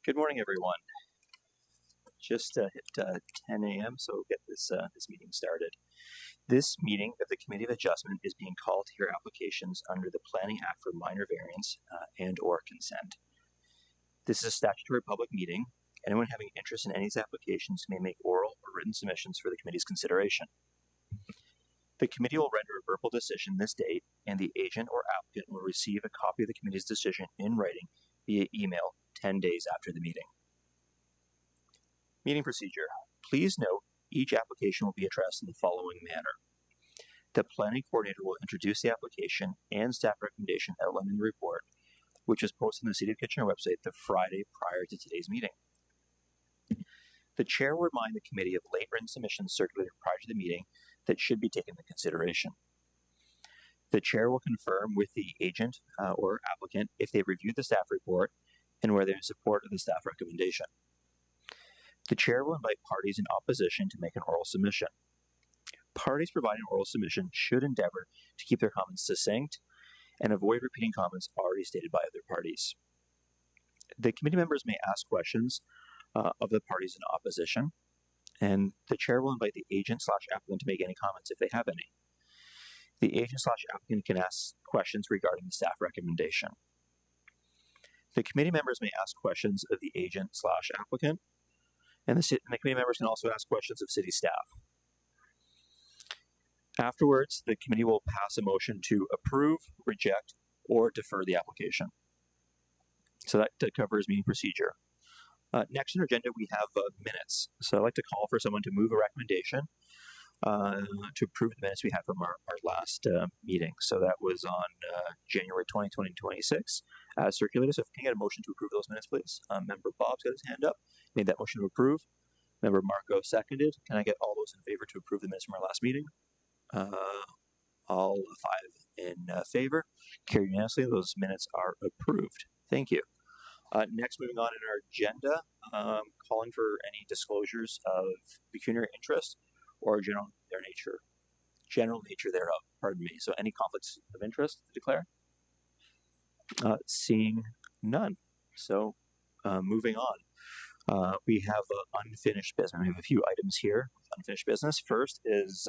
Good morning, everyone. Just hit 10 a.m., so we'll get this meeting started. This meeting of the Committee of Adjustment is being called to hear applications under the Planning Act for minor variance and/or consent. This is a statutory public meeting. Anyone having interest in any of these applications may make oral or written submissions for the committee's consideration. The committee will render a verbal decision this date, and the agent or applicant will receive a copy of the committee's decision in writing via email 10 days after the meeting. Meeting procedure. Please note, each application will be addressed in the following manner. The planning coordinator will introduce the application and staff recommendation outlined in the report, which is posted on the City of Kitchener website the Friday prior to today's meeting. The chair will remind the committee of late written submissions circulated prior to the meeting that should be taken into consideration. The chair will confirm with the agent or applicant if they reviewed the staff report and whether in support of the staff recommendation. The chair will invite parties in opposition to make an oral submission. Parties providing oral submission should endeavor to keep their comments succinct and avoid repeating comments already stated by other parties. The committee members may ask questions of the parties in opposition, and the chair will invite the agent/applicant to make any comments if they have any. The agent/applicant can ask questions regarding the staff recommendation. The committee members may ask questions of the agent/applicant, and the committee members can also ask questions of city staff. Afterwards, the committee will pass a motion to approve, reject, or defer the application. So that covers meeting procedure. Next on our agenda, we have minutes. So I'd like to call for someone to move a recommendation to approve the minutes we had from our last meeting. So that was on January 20, 2026, circulated. So if we can get a motion to approve those minutes, please. Member Bob's got his hand up. Made that motion to approve. Member Marco seconded. Can I get all those in favor to approve the minutes from our last meeting? All five in favor. Carried unanimously. Those minutes are approved. Thank you. Next, moving on in our agenda, calling for any disclosures of pecuniary interest or general nature thereof. Pardon me. So, any conflicts of interest to declare? Seeing none. So, moving on, we have unfinished business. We have a few items here. Unfinished business. First is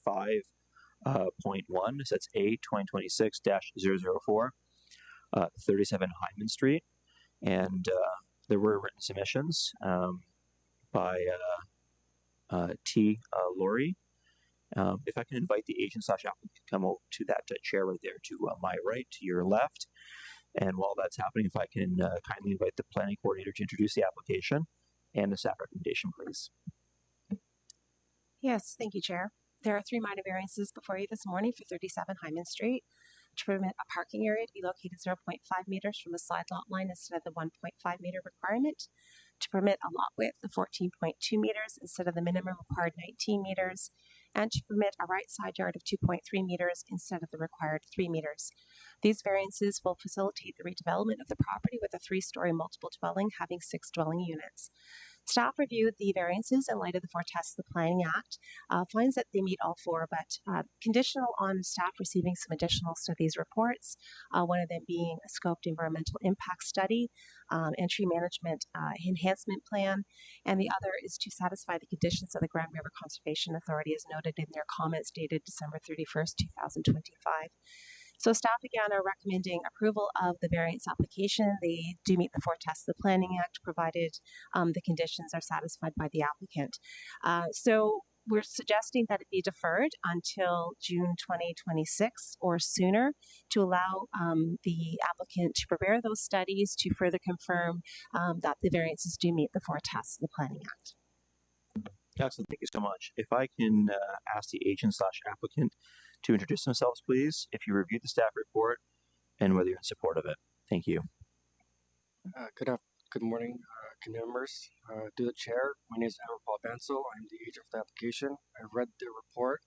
5.1. So that's A 2026-004, 37 Hyman Street. And there were written submissions by T. Laurie. If I can invite the agent/applicant to come over to that chair right there to my right, to your left. And while that's happening, if I can kindly invite the planning coordinator to introduce the application and the staff recommendation, please. Yes, thank you, Chair. There are 3 minor variances before you this morning for 37 Hyman Street to permit a parking area to be located 0.5 meters from the side lot line instead of the 1.5 meter requirement, to permit a lot width of 14.2 meters instead of the minimum required 19 meters, and to permit a right side yard of 2.3 meters instead of the required 3 meters. These variances will facilitate the redevelopment of the property with a 3-story multiple dwelling having 6 dwelling units. Staff reviewed the variances in light of the 4 tests of the Planning Act, finds that they meet all 4, but conditional on staff receiving some additional studies reports, one of them being a scoped environmental impact study, entry management enhancement plan, and the other is to satisfy the conditions of the Grand River Conservation Authority as noted in their comments dated December 31st, 2025. So staff again are recommending approval of the variance application. They do meet the 4 tests of the Planning Act, provided the conditions are satisfied by the applicant. So we're suggesting that it be deferred until June 2026 or sooner to allow the applicant to prepare those studies to further confirm that the variances do meet the 4 tests of the Planning Act. Excellent. Thank you so much. If I can ask the agent/applicant to introduce themselves, please, if you reviewed the staff report and whether you're in support of it. Thank you. Good morning, committee members. To the chair, my name is Edward Paul Bensel. I'm the agent of the application. I read the report.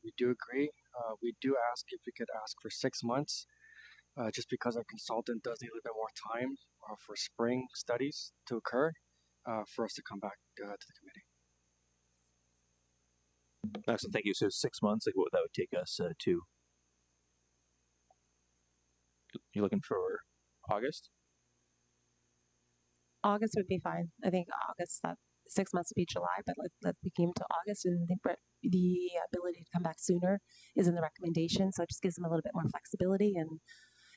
We do agree. We do ask if we could ask for 6 months, just because our consultant does need a little bit more time for spring studies to occur for us to come back to the committee. Excellent. Thank you. So 6 months, like what that would take us to? You're looking for August? August would be fine. I think August, that 6 months would be July, but let's begin to August, and the ability to come back sooner is in the recommendation. So it just gives them a little bit more flexibility. And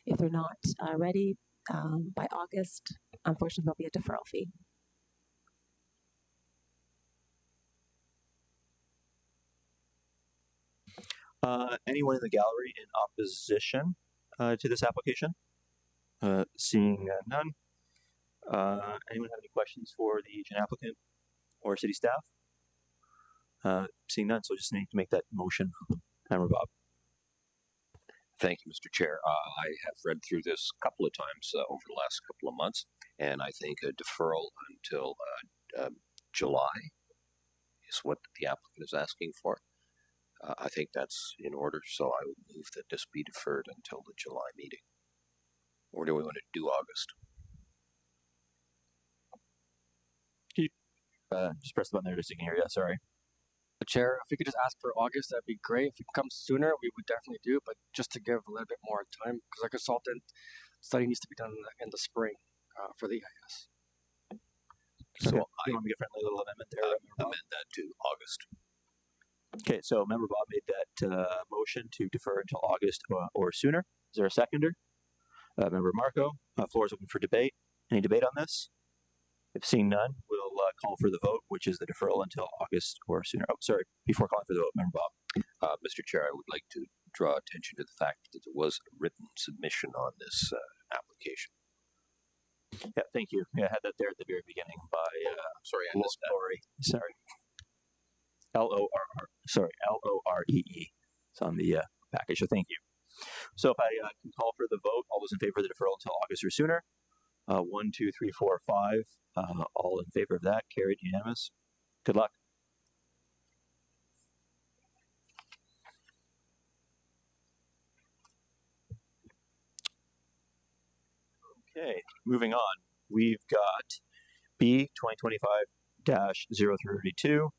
if they're not ready by August, unfortunately, there'll be a deferral fee. Anyone in the gallery in opposition to this application? Seeing none. Anyone have any questions for the agent applicant or city staff? Seeing none, so just need to make that motion. Member Bob. Thank you, Mr. Chair. I have read through this a couple of times over the last couple of months, and I think a deferral until July is what the applicant is asking for. I think that's in order, so I would move that this be deferred until the July meeting. Or do we want to do August? Just press the button there just so you can hear you. Sorry. Chair, if we could just ask for August, that'd be great. If it comes sooner, we would definitely do, but just to give a little bit more time, because our consultant study needs to be done in the spring for the EIS. So you want to make a friendly little amendment there? Amend that to August. Okay, so Member Bob made that motion to defer until August or sooner. Is there a seconder? Member Marco, floor is open for debate. Any debate on this? If seeing none, we'll call for the vote, which is the deferral until August or sooner. Oh, sorry, before calling for the vote, Member Bob. Mr. Chair, I would like to draw attention to the fact that there was a written submission on this application. Yeah, thank you. Yeah, I had that there at the very beginning by Sorry, I missed that. Lori. Sorry. L-O-R-E-E. It's on the package, so thank you. So if I can call for the vote, all those in favor of the deferral until August or sooner? 1, 2, 3, 4, 5. All in favor of that. Carried, unanimous. Good luck. Okay, moving on. We've got B 2025-032,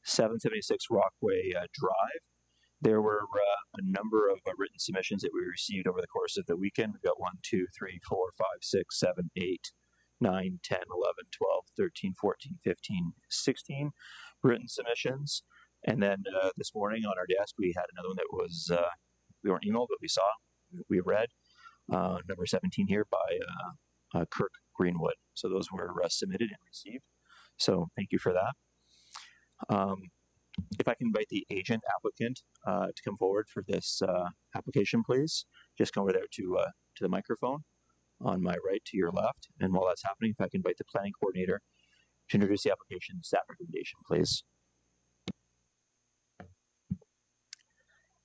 776 Rockway Drive. There were a number of written submissions that we received over the course of the weekend. We've got 1, 2, 3, 4, 5, 6, 7, 8, 9, 10, 11, 12, 13, 14, 15, 16 written submissions. And then this morning on our desk, we had another one that was, we weren't emailed, but we read, number 17 here by Kirk Greenwood. So those were submitted and received. So thank you for that. If I can invite the agent applicant to come forward for this application, please. Just come over there to the microphone on my right to your left. And while that's happening, if I can invite the planning coordinator to introduce the application and staff recommendation, please.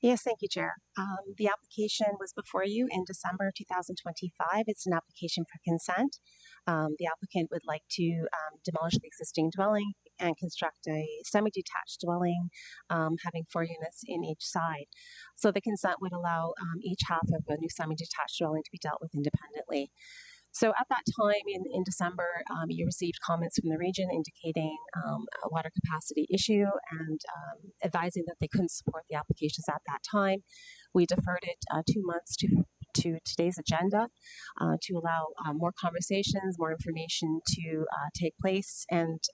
Yes, thank you, Chair. The application was before you in December 2025. It's an application for consent. The applicant would like to demolish the existing dwelling and construct a semi-detached dwelling having 4 units in each side. So the consent would allow each half of a new semi-detached dwelling to be dealt with independently. So at that time in December, you received comments from the region indicating a water capacity issue and advising that they couldn't support the applications at that time. We deferred it 2 months to today's agenda to allow more conversations, more information to take place. And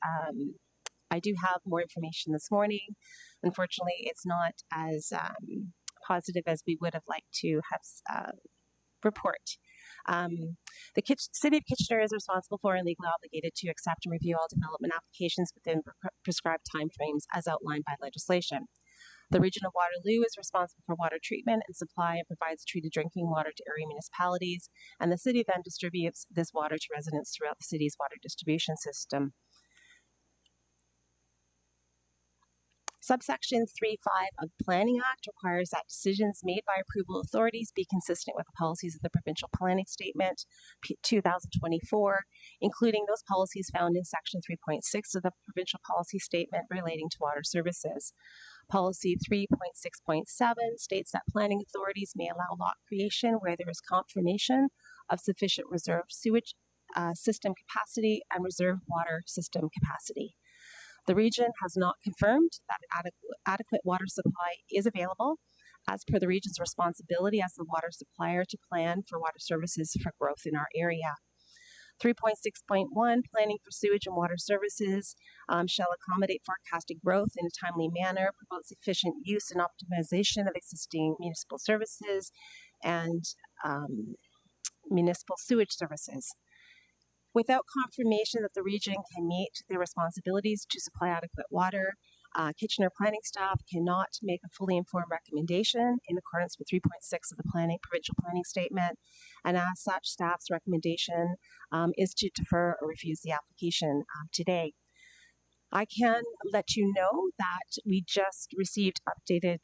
I do have more information this morning. Unfortunately, it's not as positive as we would have liked to have report. The City of Kitchener is responsible for and legally obligated to accept and review all development applications within prescribed timeframes as outlined by legislation. The Region of Waterloo is responsible for water treatment and supply and provides treated drinking water to area municipalities, and the city then distributes this water to residents throughout the city's water distribution system. Subsection 3.5 of the Planning Act requires that decisions made by approval authorities be consistent with the policies of the Provincial Planning Statement 2024, including those policies found in Section 3.6 of the Provincial Policy Statement relating to water services. Policy 3.6.7 states that planning authorities may allow lot creation where there is confirmation of sufficient reserved sewage system capacity and reserved water system capacity. The region has not confirmed that adequate water supply is available as per the region's responsibility as the water supplier to plan for water services for growth in our area. 3.6.1, planning for sewage and water services shall accommodate forecasted growth in a timely manner, promotes efficient use and optimization of existing municipal services and municipal sewage services. Without confirmation that the region can meet their responsibilities to supply adequate water, Kitchener planning staff cannot make a fully informed recommendation in accordance with 3.6 of the provincial planning statement, and as such, staff's recommendation is to defer or refuse the application today. I can let you know that we just received updated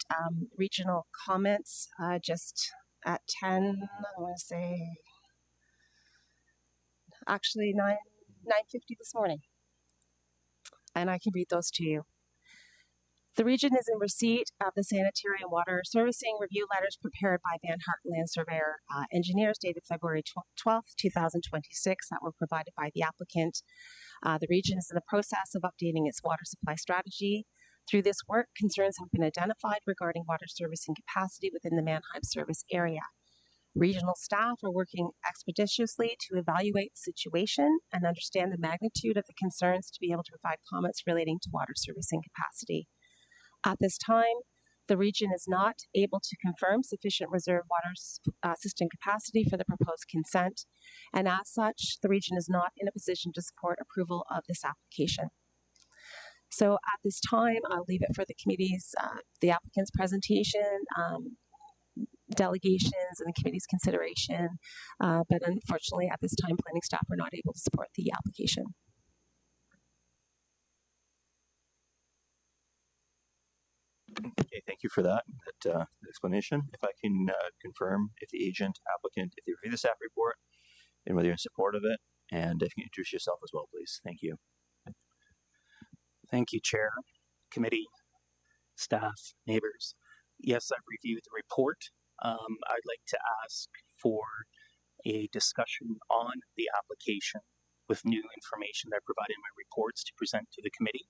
regional comments just at 10, I want to say, actually 9:50 this morning, and I can read those to you. The region is in receipt of the sanitary and water servicing review letters prepared by Van Hartland Surveyor Engineers dated February 12th, 2026 that were provided by the applicant. The region is in the process of updating its water supply strategy. Through this work, concerns have been identified regarding water servicing capacity within the Mannheim service area. Regional staff are working expeditiously to evaluate the situation and understand the magnitude of the concerns to be able to provide comments relating to water servicing capacity. At this time, the region is not able to confirm sufficient reserve water system capacity for the proposed consent, and as such, the region is not in a position to support approval of this application. So at this time, I'll leave it for the committee's, the applicant's presentation, delegations, and the committee's consideration, but unfortunately at this time, planning staff are not able to support the application. Okay, thank you for that explanation. If I can confirm if the agent, applicant, if they review the staff report and whether you're in support of it, and if you can introduce yourself as well, please. Thank you. Thank you, Chair, committee, staff, neighbors. Yes, I've reviewed the report. I'd like to ask for a discussion on the application with new information that I provided in my reports to present to the committee.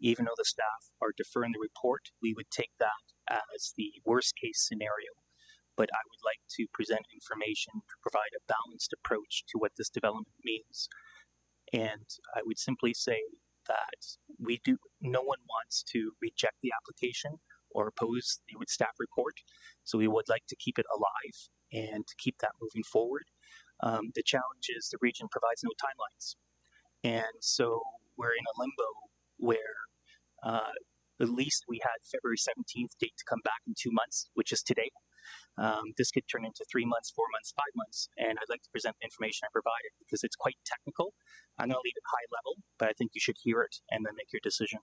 Even though the staff are deferring the report, we would take that as the worst case scenario. But I would like to present information to provide a balanced approach to what this development means. And I would simply say that no one wants to reject the application or oppose the staff report. So we would like to keep it alive and to keep that moving forward. The challenge is the region provides no timelines. And so we're in a limbo where at least we had February 17th date to come back in 2 months, which is today. This could turn into 3 months, 4 months, 5 months, and I'd like to present the information I provided because it's quite technical. I'm going to leave it high level, but I think you should hear it and then make your decision,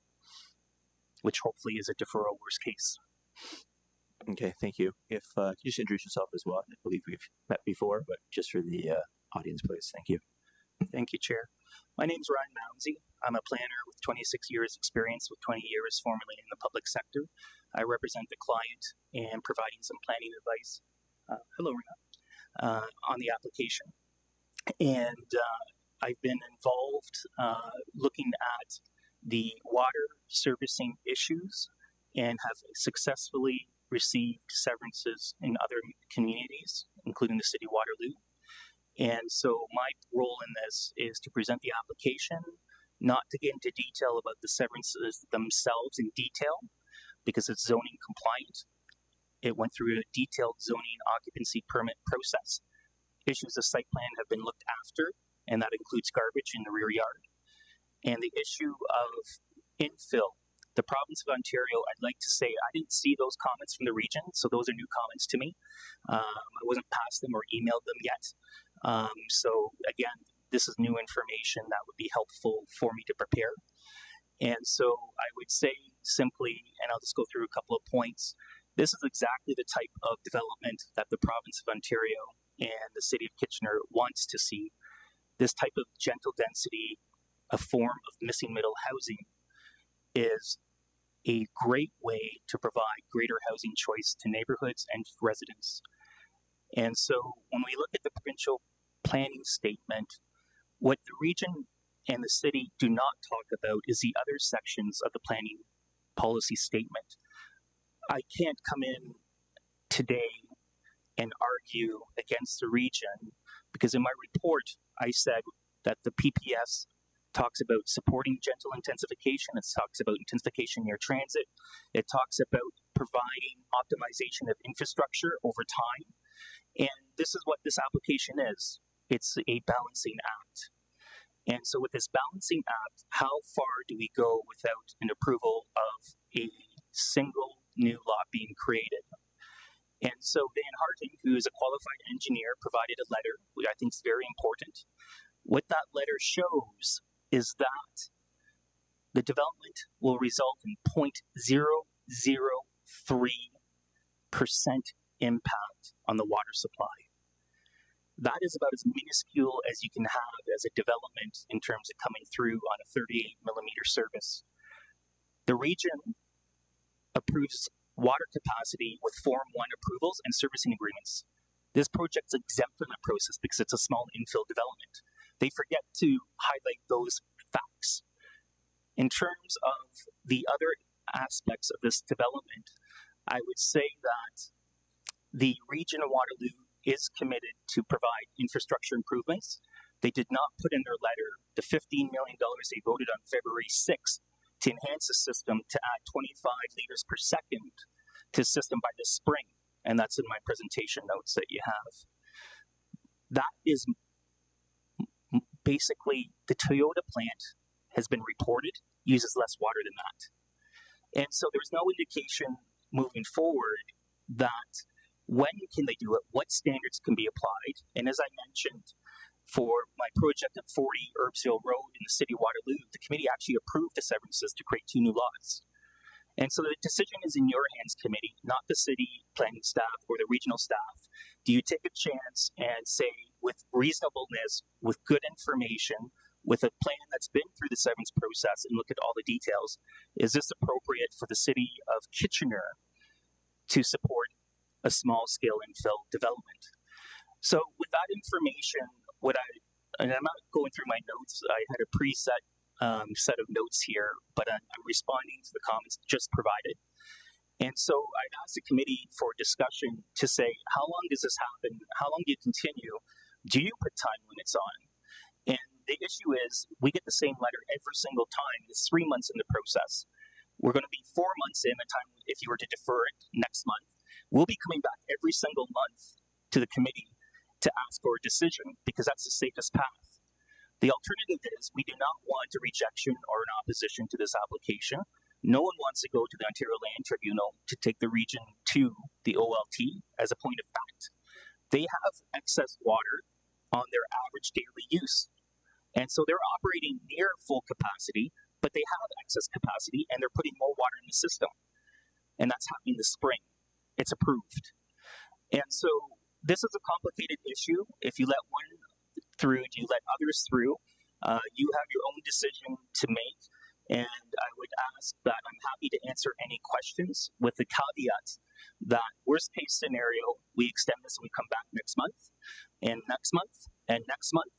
which hopefully is a deferral worst case. Okay, thank you. If you just introduce yourself as well. I believe we've met before, but just for the audience, please. Thank you. Thank you, Chair. My name is Ryan Mounsey. I'm a planner with 26 years experience with 20 years formerly in the public sector. I represent the client and providing some planning advice. Hello, Rena. On the application. And I've been involved looking at the water servicing issues and have successfully received severances in other communities, including the city of Waterloo. And so my role in this is to present the application, not to get into detail about the severances themselves in detail, because it's zoning compliant. It went through a detailed zoning occupancy permit process. Issues of site plan have been looked after, and that includes garbage in the rear yard. And the issue of infill, the province of Ontario, I'd like to say I didn't see those comments from the region, so those are new comments to me. I wasn't passed them or emailed them yet. So again, this is new information that would be helpful for me to prepare. And so I would say simply, and I'll just go through a couple of points, this is exactly the type of development that the province of Ontario and the city of Kitchener wants to see. This type of gentle density, a form of missing middle housing, is a great way to provide greater housing choice to neighborhoods and residents. And so when we look at the provincial planning statement, what the region and the city do not talk about is the other sections of the planning policy statement. I can't come in today and argue against the region because in my report I said that the PPS talks about supporting gentle intensification. It talks about intensification near transit. It talks about providing optimization of infrastructure over time. And this is what this application is. It's a balancing act. And so with this balancing act, how far do we go without an approval of a single new lot being created? And so Van Harting, who is a qualified engineer, provided a letter, which I think is very important. What that letter shows is that the development will result in 0.003% impact on the water supply. That is about as minuscule as you can have as a development in terms of coming through on a 38 millimeter service. The region approves water capacity with Form 1 approvals and servicing agreements. This project's exempt from that process because it's a small infill development. They forget to highlight those facts. In terms of the other aspects of this development, I would say that the region of Waterloo is committed to provide infrastructure improvements. They did not put in their letter the $15 million they voted on February 6th to enhance the system to add 25 liters per second to the system by this spring. And that's in my presentation notes that you have. That is basically the Toyota plant has been reported, uses less water than that. And so there's no indication moving forward that when can they do it, what standards can be applied. And as I mentioned, for my project at 40 Herbsville Road in the city of Waterloo, the committee actually approved the severances to create 2 new lots. And so the decision is in your hands, committee, not the city planning staff or the regional staff. Do you take a chance and say, with reasonableness, with good information, with a plan that's been through the severance process and look at all the details, is this appropriate for the city of Kitchener to support a small-scale infill development? So with that information, and I'm not going through my notes, I had a preset set of notes here, but I'm responding to the comments just provided. And so I'd ask the committee for discussion to say, how long does this happen? How long do you continue? Do you put time limits on? And the issue is, we get the same letter every single time. It's 3 months in the process. We're going to be 4 months in the time if you were to defer it next month. We'll be coming back every single month to the committee to ask for a decision because that's the safest path. The alternative is we do not want a rejection or an opposition to this application. No one wants to go to the Ontario Land Tribunal to take the region to the OLT as a point of fact. They have excess water on their average daily use. And so they're operating near full capacity, but they have excess capacity and they're putting more water in the system. And that's happening this spring. It's approved. And so this is a complicated issue. If you let one through, do you let others through? You have your own decision to make. And I would ask that I'm happy to answer any questions with the caveat that worst case scenario, we extend this and we come back next month and next month and next month.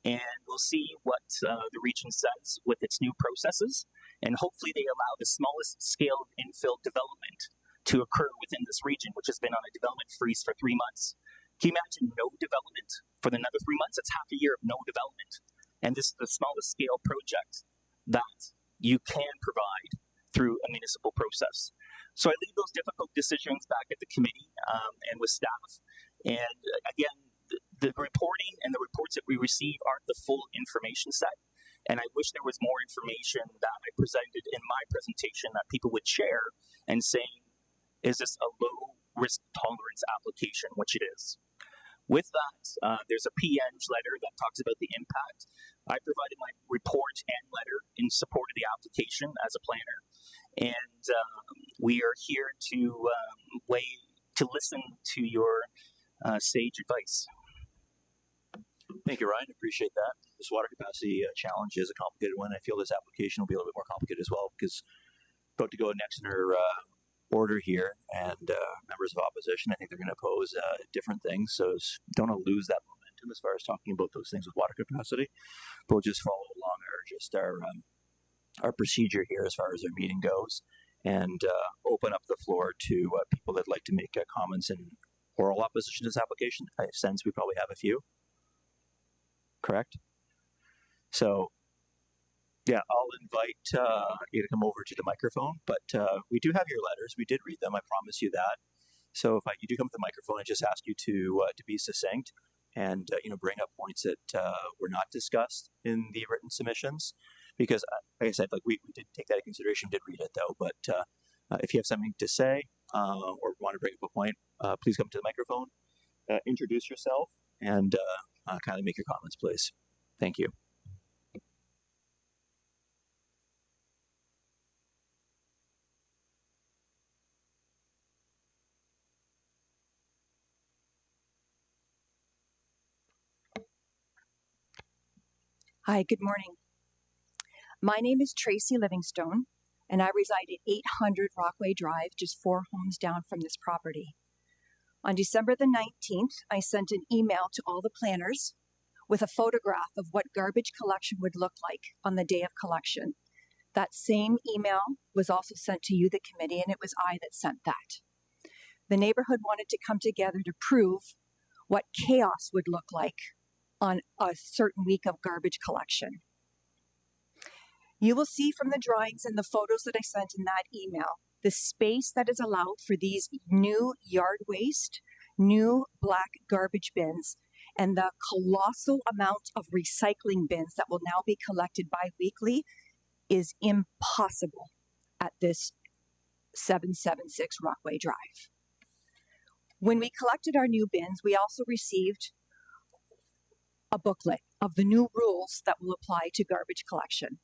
And we'll see what the region says with its new processes. And hopefully they allow the smallest scale of infill development to occur within this region, which has been on a development freeze for 3 months. Can you imagine no development for another 3 months? It's half a year of no development. And this is the smallest scale project that you can provide through a municipal process. So I leave those difficult decisions back at the committee and with staff. And again, the reporting and the reports that we receive aren't the full information set. And I wish there was more information that I presented in my presentation that people would share and saying, is this a low risk tolerance application, which it is. With that, there's a PNG letter that talks about the impact. I provided my report and letter in support of the application as a planner. And we are here to listen to your sage advice. Thank you, Ryan. Appreciate that. This water capacity challenge is a complicated one. I feel this application will be a little bit more complicated as well because about to go next in our order here, and members of opposition, I think they're going to oppose different things. So don't want to lose that momentum as far as talking about those things with water capacity. But we'll just follow along our procedure here as far as our meeting goes, and open up the floor to people that'd like to make comments in oral opposition to this application. I sense we probably have a few. Correct? So, yeah, I'll invite you to come over to the microphone, but we do have your letters. We did read them. I promise you that. So if you do come to the microphone, I just ask you to be succinct and bring up points that were not discussed in the written submissions, because like I said, like we did take that into consideration, did read it though. But if you have something to say or want to bring up a point, please come to the microphone, introduce yourself, and kind of make your comments, please. Thank you. Hi, good morning. My name is Tracy Livingstone, and I reside at 800 Rockway Drive, just 4 homes down from this property. On December the 19th, I sent an email to all the planners with a photograph of what garbage collection would look like on the day of collection. That same email was also sent to you, the committee, and it was I that sent that. The neighborhood wanted to come together to prove what chaos would look like on a certain week of garbage collection. You will see from the drawings and the photos that I sent in that email, the space that is allowed for these new yard waste, new black garbage bins, and the colossal amount of recycling bins that will now be collected bi-weekly is impossible at this 776 Rockway Drive. When we collected our new bins, we also received a booklet of the new rules that will apply to garbage collection.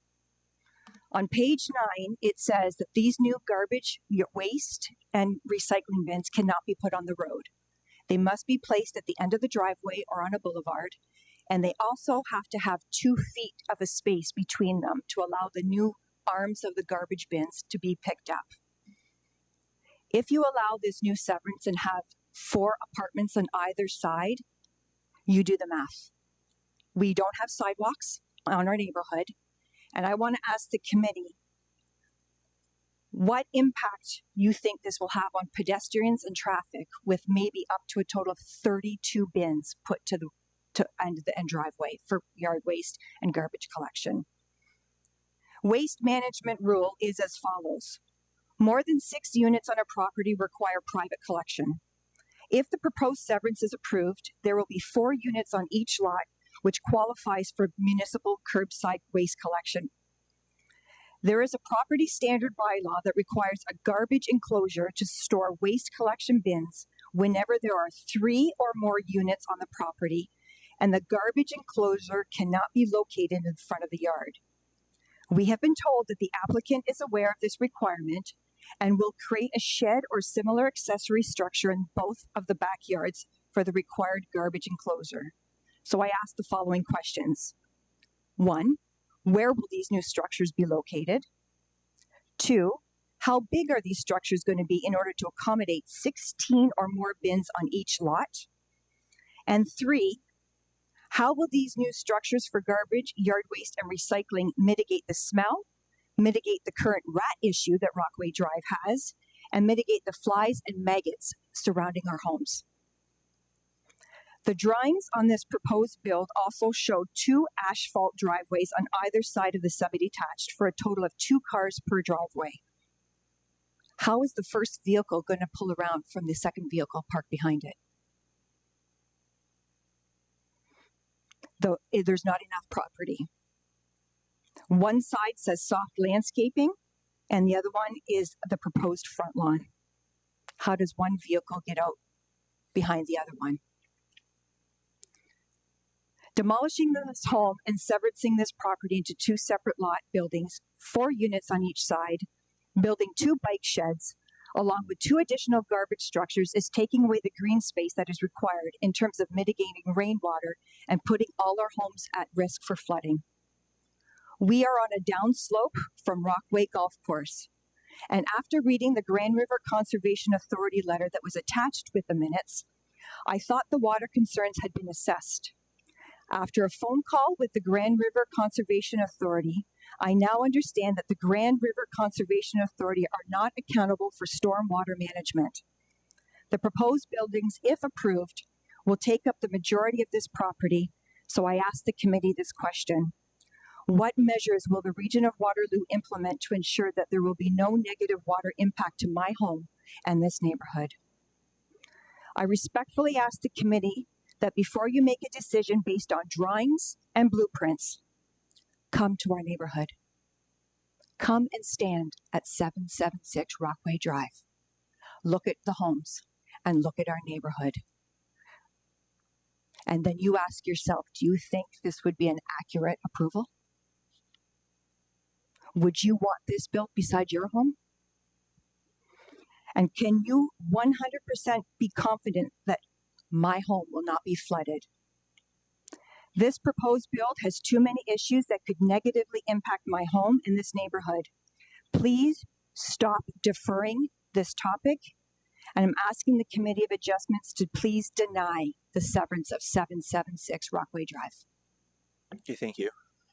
On page 9, it says that these new garbage, waste, and recycling bins cannot be put on the road. They must be placed at the end of the driveway or on a boulevard, and they also have to have 2 feet of a space between them to allow the new arms of the garbage bins to be picked up. If you allow this new severance and have 4 apartments on either side, you do the math. We don't have sidewalks on our neighborhood, and I want to ask the committee what impact you think this will have on pedestrians and traffic with maybe up to a total of 32 bins put to end driveway for yard waste and garbage collection. Waste management rule is as follows. More than 6 units on a property require private collection. If the proposed severance is approved, there will be 4 units on each lot, which qualifies for municipal curbside waste collection. There is a property standard bylaw that requires a garbage enclosure to store waste collection bins whenever there are 3 or more units on the property, and the garbage enclosure cannot be located in front of the yard. We have been told that the applicant is aware of this requirement and will create a shed or similar accessory structure in both of the backyards for the required garbage enclosure. So I ask the following questions. 1, where will these new structures be located? 2, how big are these structures going to be in order to accommodate 16 or more bins on each lot? And 3, how will these new structures for garbage, yard waste, and recycling mitigate the smell, mitigate the current rat issue that Rockway Drive has, and mitigate the flies and maggots surrounding our homes? The drawings on this proposed build also show 2 asphalt driveways on either side of the semi-detached for a total of 2 cars per driveway. How is the first vehicle going to pull around from the second vehicle parked behind it? There's not enough property. One side says soft landscaping, and the other one is the proposed front lawn. How does one vehicle get out behind the other one? Demolishing this home and severing this property into 2 separate lot buildings, 4 units on each side, building 2 bike sheds, along with 2 additional garbage structures is taking away the green space that is required in terms of mitigating rainwater and putting all our homes at risk for flooding. We are on a downslope from Rockway Golf Course, and after reading the Grand River Conservation Authority letter that was attached with the minutes, I thought the water concerns had been assessed. After a phone call with the Grand River Conservation Authority, I now understand that the Grand River Conservation Authority are not accountable for stormwater management. The proposed buildings, if approved, will take up the majority of this property, so I asked the committee this question. What measures will the Region of Waterloo implement to ensure that there will be no negative water impact to my home and this neighborhood? I respectfully ask the committee that before you make a decision based on drawings and blueprints, come to our neighborhood. Come and stand at 776 Rockway Drive. Look at the homes and look at our neighborhood. And then you ask yourself, do you think this would be an accurate approval? Would you want this built beside your home? And can you 100% be confident that my home will not be flooded? This proposed build has too many issues that could negatively impact my home and this neighborhood. Please stop deferring this topic, and I'm asking the Committee of Adjustments to please deny the severance of 776 Rockway Drive. Okay, thank you.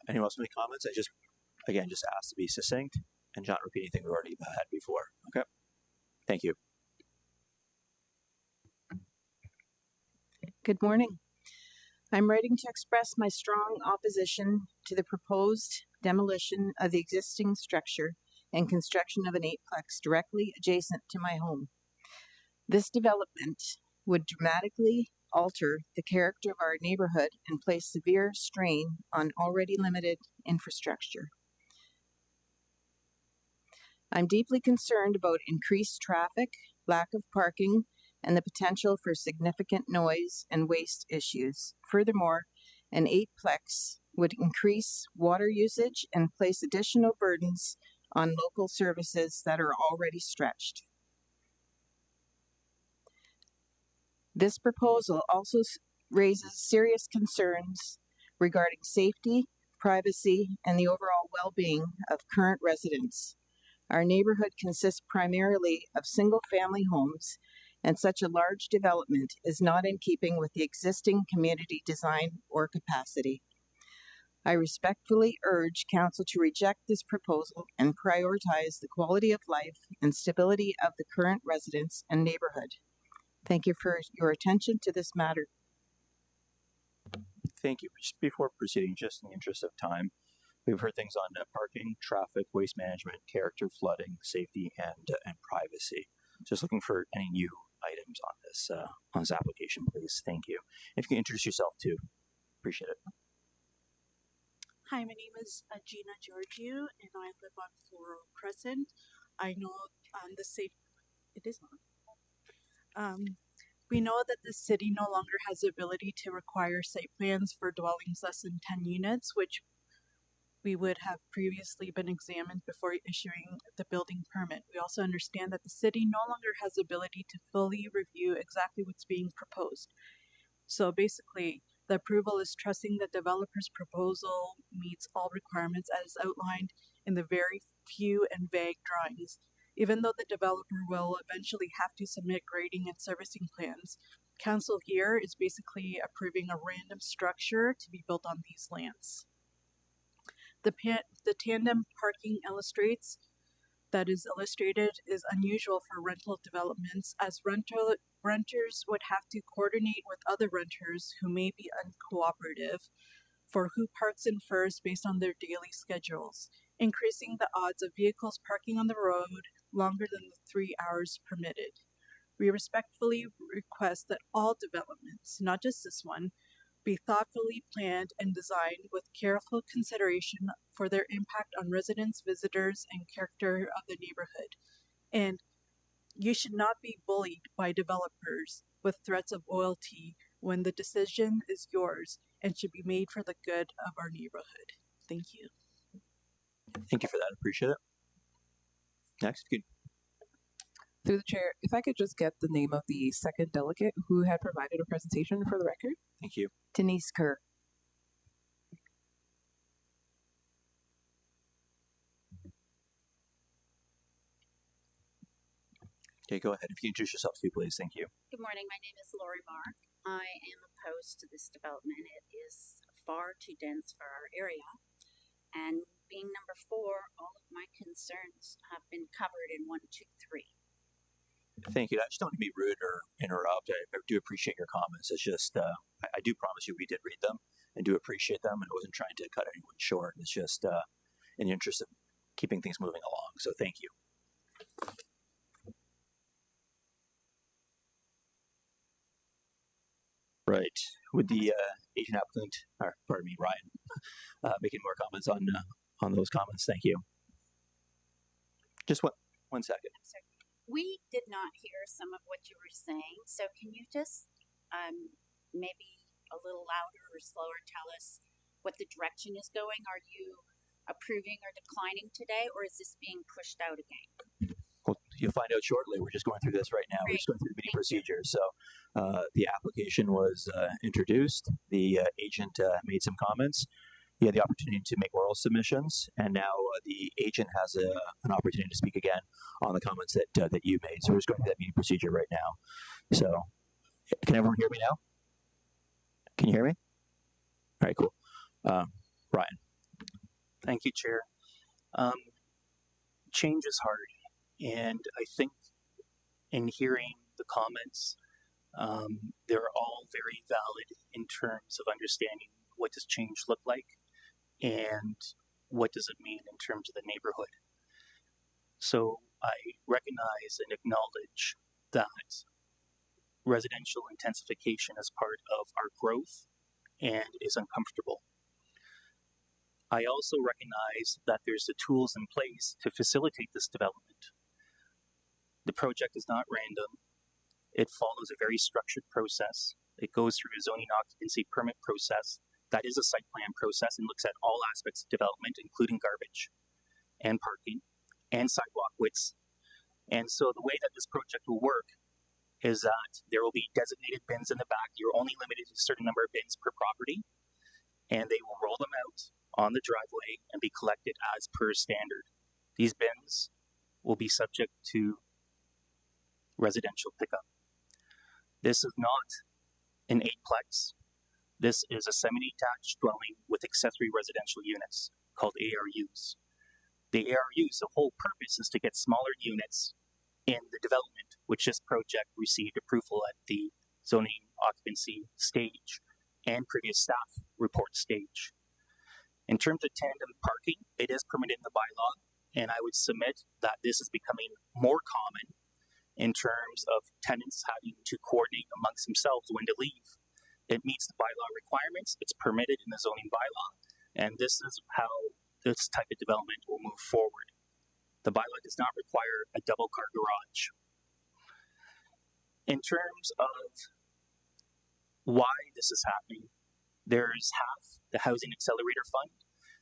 Anyone else have any comments? I just asked to be succinct and not repeat anything we already had before. Okay, thank you. Good morning. I'm writing to express my strong opposition to the proposed demolition of the existing structure and construction of an eightplex directly adjacent to my home. This development would dramatically alter the character of our neighborhood and place severe strain on already limited infrastructure. I'm deeply concerned about increased traffic, lack of parking, and the potential for significant noise and waste issues. Furthermore, an eightplex would increase water usage and place additional burdens on local services that are already stretched. This proposal also raises serious concerns regarding safety, privacy, and the overall well-being of current residents. Our neighborhood consists primarily of single-family homes, and such a large development is not in keeping with the existing community design or capacity. I respectfully urge Council to reject this proposal and prioritize the quality of life and stability of the current residents and neighborhood. Thank you for your attention to this matter. Thank you. Just before proceeding, just in the interest of time, we've heard things on parking, traffic, waste management, character, flooding, safety, and privacy. Just looking for any new items on this application, please. Thank you. If you can introduce yourself too, appreciate it. Hi, my name is Gina Georgiou, and I live on Floral Crescent. I know the safe. It is on. We know that the city no longer has the ability to require site plans for dwellings less than 10 units, which we would have previously been examined before issuing the building permit. We also understand that the city no longer has the ability to fully review exactly what's being proposed. So basically, the approval is trusting the developer's proposal meets all requirements as outlined in the very few and vague drawings. Even though the developer will eventually have to submit grading and servicing plans, council here is basically approving a random structure to be built on these lands. The tandem parking is unusual for rental developments, as renters would have to coordinate with other renters who may be uncooperative for who parks in first based on their daily schedules, increasing the odds of vehicles parking on the road longer than the 3 hours permitted. We respectfully request that all developments, not just this one, be thoughtfully planned and designed with careful consideration for their impact on residents, visitors, and character of the neighborhood. And you should not be bullied by developers with threats of loyalty when the decision is yours and should be made for the good of our neighborhood. Thank you. Thank you for that. Appreciate it. Next, good. Through the chair, if I could just get the name of the second delegate who had provided a presentation for the record. Thank you. Denise Kerr. Okay, go ahead. If you introduce yourself too, please. Thank you. Good morning. My name is Lori Mark. I am opposed to this development. It is far too dense for our area. And being number 4, all of my concerns have been covered in 1, 2, 3. Thank you. I just don't want to be rude or interrupt. I do appreciate your comments. It's just, I do promise you we did read them. and do appreciate them. And I wasn't trying to cut anyone short. It's just in the interest of keeping things moving along. So thank you. Right. Would the agent applicant, or pardon me, Ryan, make any more comments on those comments? Thank you. Just one second. We did not hear some of what you were saying, so can you just maybe a little louder or slower tell us what the direction is going? Are you approving or declining today, or is this being pushed out again? Well, you'll find out shortly. We're just going through this right now. We're just going through the meeting procedure. So the application was introduced. The agent made some comments. He had the opportunity to make oral submissions, and now the agent has an opportunity to speak again on the comments that you made. So we're just going through that meeting procedure right now. So can everyone hear me now? Can you hear me? All right, cool. Ryan. Thank you, Chair. Change is hard. And I think in hearing the comments, they're all very valid in terms of understanding what does change look like and what does it mean in terms of the neighborhood. So I recognize and acknowledge that residential intensification is part of our growth and is uncomfortable. I also recognize that there's the tools in place to facilitate this development. The project is not random. It follows a very structured process. It goes through a zoning occupancy permit process that is a site plan process and looks at all aspects of development, including garbage and parking and sidewalk widths. And so the way that this project will work is that there will be designated bins in the back. You're only limited to a certain number of bins per property, and they will roll them out on the driveway and be collected as per standard. These bins will be subject to residential pickup. This is not an eightplex. This is a semi-detached dwelling with accessory residential units called ARUs. The ARUs, the whole purpose is to get smaller units in the development, which this project received approval at the zoning occupancy stage and previous staff report stage. In terms of tandem parking, it is permitted in the bylaw, and I would submit that this is becoming more common in terms of tenants having to coordinate amongst themselves when to leave. It meets the bylaw requirements, it's permitted in the zoning bylaw, and this is how this type of development will move forward. The bylaw does not require a double car garage. In terms of why this is happening, there's half the Housing Accelerator Fund.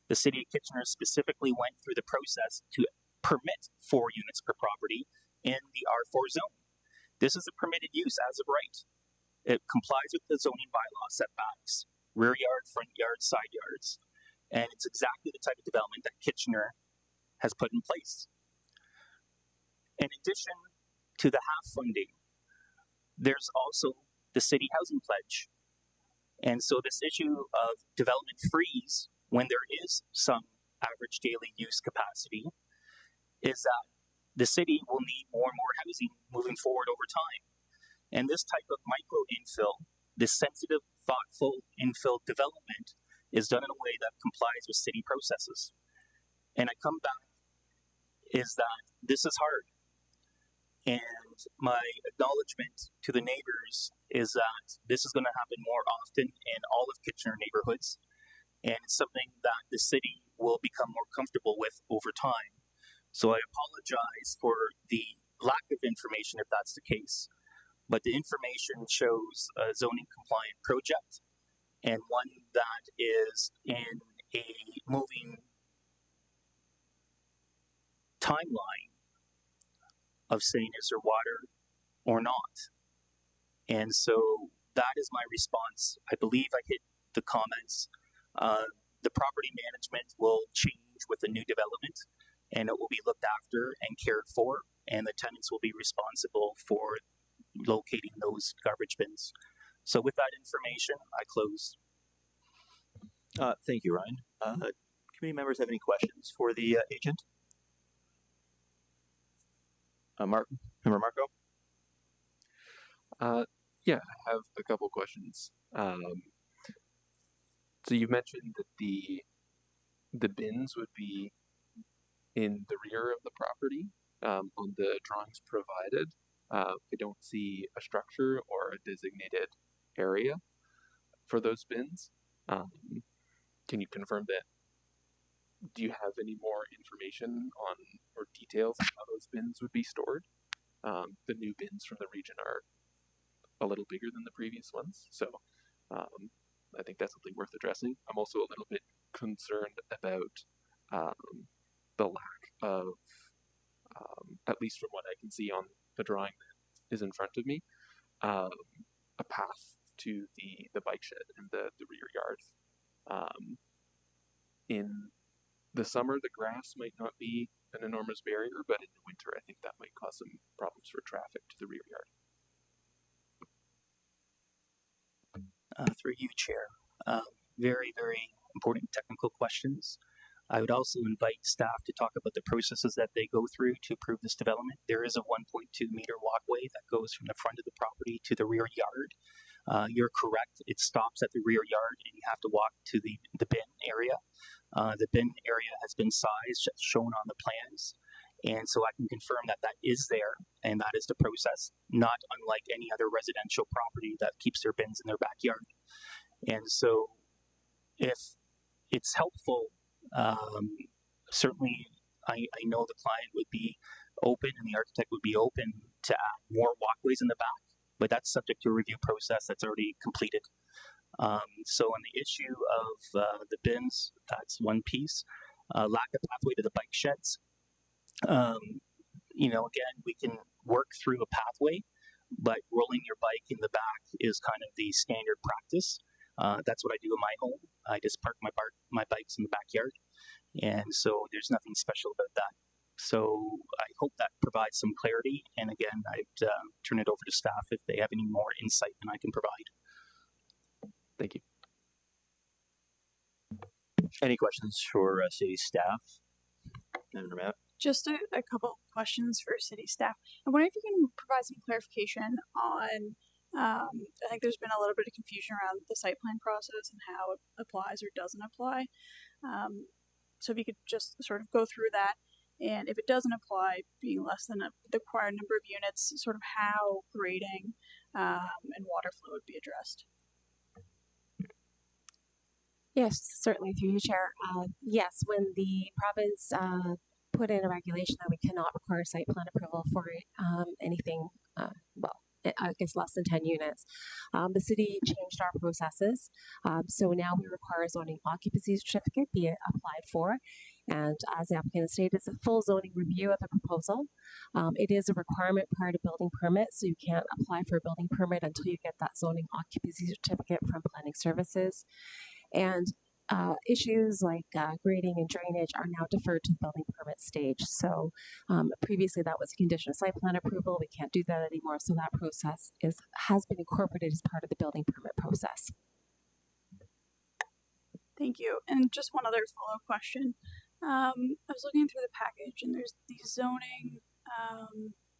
The City of Kitchener specifically went through the process to permit 4 units per property in the R4 zone. This is a permitted use as of right. It complies with the zoning bylaw setbacks, rear yard, front yard, side yards, and it's exactly the type of development that Kitchener has put in place. In addition to the half funding, there's also the City Housing Pledge. And so this issue of development freeze when there is some average daily use capacity is that the city will need more and more housing moving forward over time. And this type of micro infill, this sensitive, thoughtful infill development is done in a way that complies with city processes. And I come back is that this is hard. And my acknowledgement to the neighbors is that this is going to happen more often in all of Kitchener neighborhoods. And it's something that the city will become more comfortable with over time. So I apologize for the lack of information if that's the case. But the information shows a zoning compliant project and one that is in a moving timeline of saying is there water or not. And so that is my response. I believe I hit the comments. The property management will change with the new development, and it will be looked after and cared for, and the tenants will be responsible for locating those garbage bins. So with that information, I close. Thank you, Ryan. Committee members have any questions for the agent? Member Marco? Yeah, I have a couple questions. So you mentioned that the bins would be in the rear of the property. On the drawings provided, I don't see a structure or a designated area for those bins. Can you confirm that? Do you have any more information on or details on how those bins would be stored? The new bins from the region are a little bigger than the previous ones, so I think that's something worth addressing. I'm also a little bit concerned about the lack of, at least from what I can see on the drawing that is in front of me, a path to the bike shed and the rear yard. In the summer, the grass might not be an enormous barrier, but in the winter, I think that might cause some problems for traffic to the rear yard. Through you, Chair. Very, very important technical questions. I would also invite staff to talk about the processes that they go through to approve this development. There is a 1.2 meter walkway that goes from the front of the property to the rear yard. You're correct. It stops at the rear yard and you have to walk to the bin area. The bin area has been sized, shown on the plans. And so I can confirm that that is there, and that is the process, not unlike any other residential property that keeps their bins in their backyard. And so if it's helpful, certainly I know the client would be open and the architect would be open to add more walkways in the back, but that's subject to a review process that's already completed. So on the issue of the bins, that's one piece. Lack of pathway to the bike sheds. Again, we can work through a pathway, but rolling your bike in the back is kind of the standard practice. That's what I do in my home. I just park my bikes in the backyard, and so there's nothing special about that. So I hope that provides some clarity. And again, I'd turn it over to staff if they have any more insight than I can provide. Thank you. Any questions for city staff? Madam Mayor? Just a couple questions for city staff. I wonder if you can provide some clarification on, I think there's been a little bit of confusion around the site plan process and how it applies or doesn't apply. So if you could just sort of go through that, and if it doesn't apply, being less than the required number of units, sort of how grading and water flow would be addressed. Yes, certainly through you, Chair. Yes, when the province put in a regulation that we cannot require site plan approval for anything, I guess less than 10 units, the city changed our processes. So now we require a zoning occupancy certificate be applied for. And as the applicant stated, it's a full zoning review of the proposal. It is a requirement prior to building permit, so you can't apply for a building permit until you get that zoning occupancy certificate from planning services. And issues like grading and drainage are now deferred to the building permit stage. So previously that was a condition of site plan approval. We can't do that anymore. So that process has been incorporated as part of the building permit process. Thank you. And just one other follow-up question. I was looking through the package and there's these zoning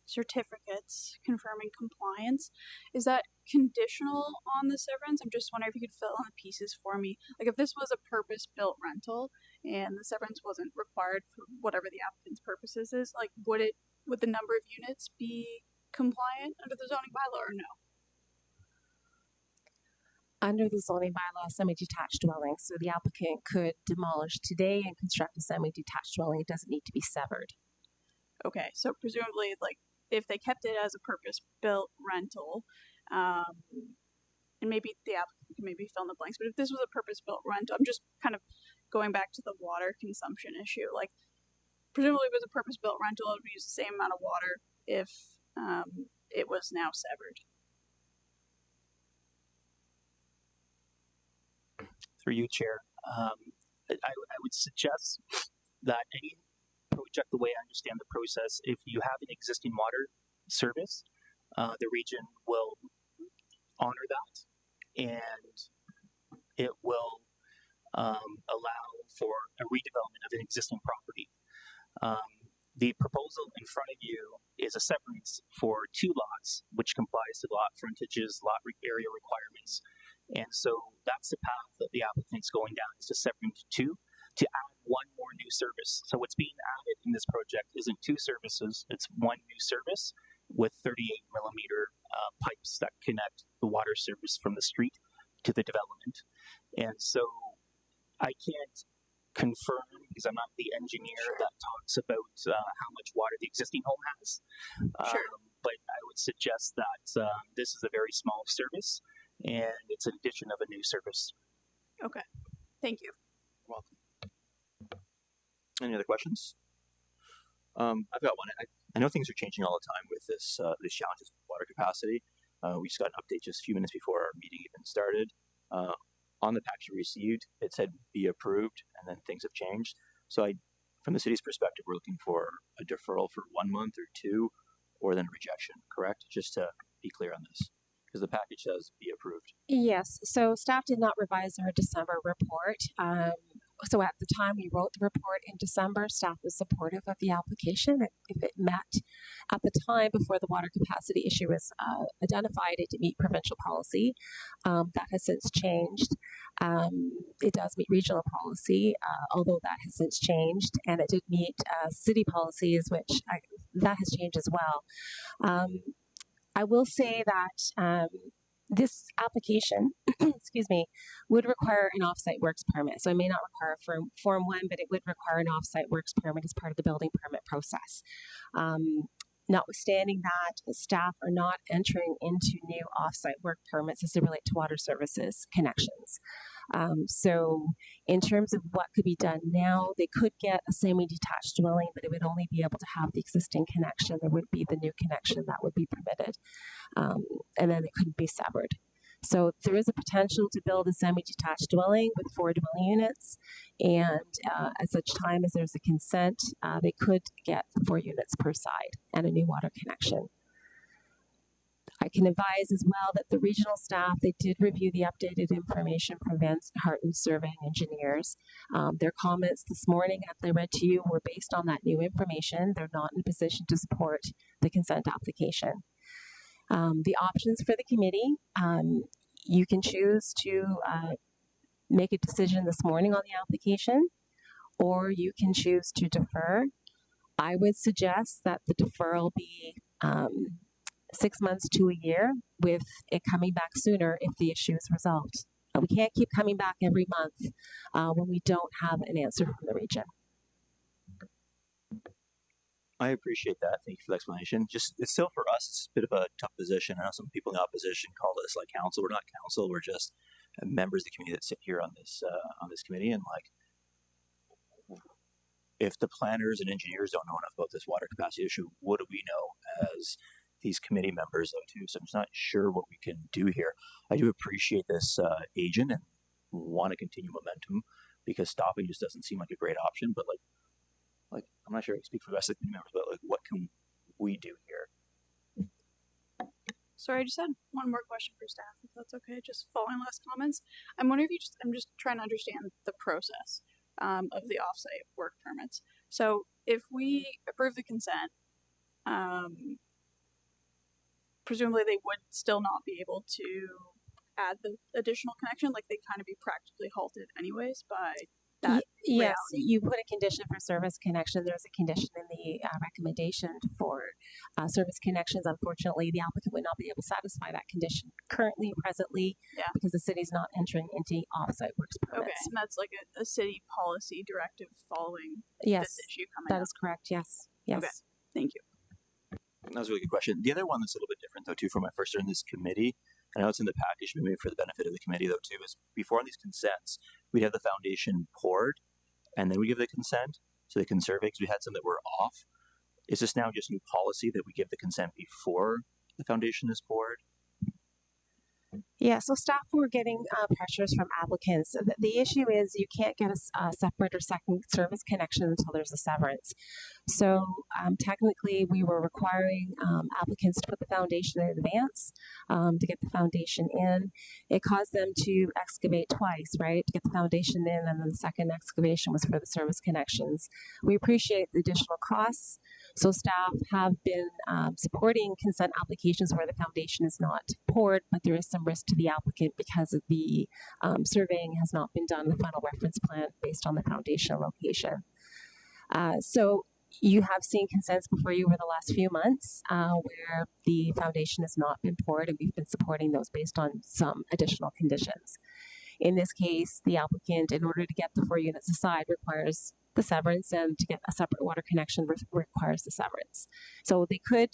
certificates confirming compliance. Is that conditional on the severance? I'm just wondering if you could fill in the pieces for me. Like if this was a purpose-built rental and the severance wasn't required for whatever the applicant's purposes is, like would the number of units be compliant under the zoning bylaw or no? Under the zoning bylaw, semi-detached dwelling, so the applicant could demolish today and construct a semi-detached dwelling. It doesn't need to be severed. Okay, so presumably, like, if they kept it as a purpose-built rental, and maybe the applicant can maybe fill in the blanks, but if this was a purpose-built rental, I'm just kind of going back to the water consumption issue. Like, presumably if it was a purpose-built rental, it would use the same amount of water if it was now severed. Through you, Chair, I would suggest that any project, the way I understand the process, if you have an existing water service, the region will honor that, and it will allow for a redevelopment of an existing property. The proposal in front of you is a severance for 2 lots, which complies to lot frontages, lot area requirements. And so that's the path that the applicant applicant's going down is to separate into two to add one more new service. So what's being added in this project isn't two services, it's one new service with 38 millimeter pipes that connect the water service from the street to the development. And so I can't confirm, because I'm not the engineer that talks about how much water the existing home has. But I would suggest that this is a very small service and it's an addition of a new service. Okay. Thank you. Welcome. Any other questions? I've got one. I know things are changing all the time with this these challenges with water capacity. We just got an update just a few minutes before our meeting even started. On the package we received, it said be approved, and then things have changed. So from the city's perspective, we're looking for a deferral for 1 month or two, or then a rejection, correct? Just to be clear on this, because the package says be approved. Yes. So staff did not revise our December report. So at the time we wrote the report in December, staff was supportive of the application. If it met at the time before the water capacity issue was identified, it did meet provincial policy. That has since changed. It does meet regional policy, although that has since changed, and it did meet city policies, which that has changed as well. I will say that this application, excuse me, would require an off-site works permit. So it may not require Form 1, but it would require an off-site works permit as part of the building permit process. Notwithstanding that, staff are not entering into new off-site work permits as they relate to water services connections. So in terms of what could be done now, they could get a semi-detached dwelling, but it would only be able to have the existing connection. There would be the new connection that would be permitted, and then it couldn't be severed. So there is a potential to build a semi-detached dwelling with 4 dwelling units, and at such time as there's a consent, they could get 4 units per side and a new water connection. I can advise as well that the regional staff, they did review the updated information from Van Harten Surveying Engineers. Their comments this morning, as I read to you, were based on that new information. They're not in a position to support the consent application. The options for the committee, you can choose to make a decision this morning on the application, or you can choose to defer. I would suggest that the deferral be 6 months to a year, with it coming back sooner if the issue is resolved. We can't keep coming back every month when we don't have an answer from the region. I appreciate that. Thank you for the explanation. It's still for us, it's a bit of a tough position. I know some people in the opposition call us like council. We're not council. We're just members of the community that sit here on this committee. And if the planners and engineers don't know enough about this water capacity issue, what do we know as these committee members though too? So I'm just not sure what we can do here. I do appreciate this agent and want to continue momentum, because stopping just doesn't seem like a great option. But I'm not sure I can speak for the rest of the committee members, but what can we do here? Sorry, I just had one more question for staff, if that's okay. Just following last comments, I'm wondering if I'm just trying to understand the process of the offsite work permits. So if we approve the consent, presumably they would still not be able to add the additional connection, like they'd kind of be practically halted anyways by that. Yes, you put a condition for service connection. There's a condition in the recommendation for service connections. Unfortunately, the applicant would not be able to satisfy that condition currently, presently, because the city's not entering into off-site works permits. Okay, and that's like a city policy directive following this issue coming that up. is correct. Yes. Yes. Okay, thank you. That was a really good question. The other one that's a little bit different though too, from my first year in this committee, I know it's in the package, maybe for the benefit of the committee though too, is before on these consents, we'd have the foundation poured and then we give the consent so they can survey, because we had some that were off. Is this now just new policy that we give the consent before the foundation is poured? Yeah, so staff were getting pressures from applicants. The issue is you can't get a separate or second service connection until there's a severance. So technically we were requiring applicants to put the foundation in advance to get the foundation in. It caused them to excavate twice, right? To get the foundation in, and then the second excavation was for the service connections. We appreciate the additional costs. So staff have been supporting consent applications where the foundation is not poured, but there is some risk to the applicant because of the surveying has not been done, the final reference plan based on the foundation location. So you have seen consents before you over the last few months where the foundation has not been poured, and we've been supporting those based on some additional conditions. In this case, the applicant, in order to get the 4 units aside, requires the severance, and to get a separate water connection requires the severance. So they could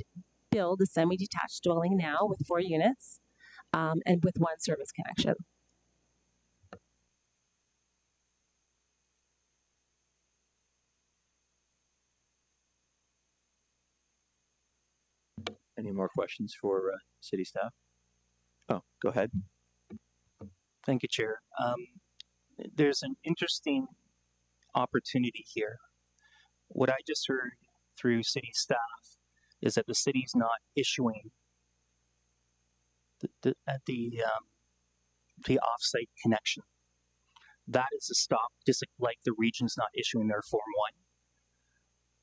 build a semi-detached dwelling now with 4 units and with 1 service connection. Any more questions for city staff? Oh, go ahead. Thank you, Chair. There's an interesting opportunity here. What I just heard through city staff is that the city's not issuing the off-site connection. That is a stop, just like the region's not issuing their Form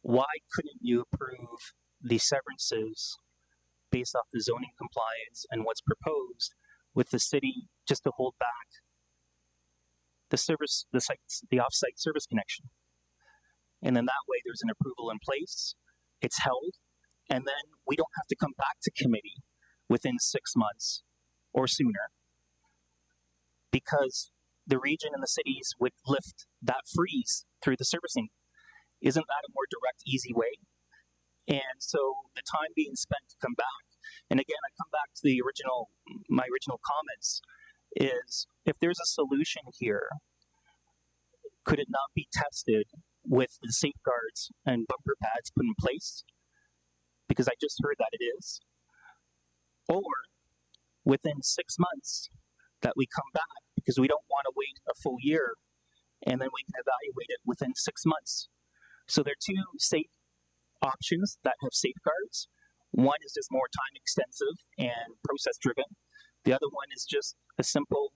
1. Why couldn't you approve the severances based off the zoning compliance and what's proposed, with the city just to hold back the off-site service connection? And then that way there's an approval in place, it's held, and then we don't have to come back to committee within 6 months or sooner, because the region and the cities would lift that freeze through the servicing. Isn't that a more direct, easy way? And so the time being spent to come back, and again, I come back to my original comments, is if there's a solution here, could it not be tested with the safeguards and bumper pads put in place? Because I just heard that it is. Or within 6 months that we come back, because we don't want to wait a full year, and then we can evaluate it within 6 months. So there are 2 safe options that have safeguards. One is just more time extensive and process driven. The other one is just a simple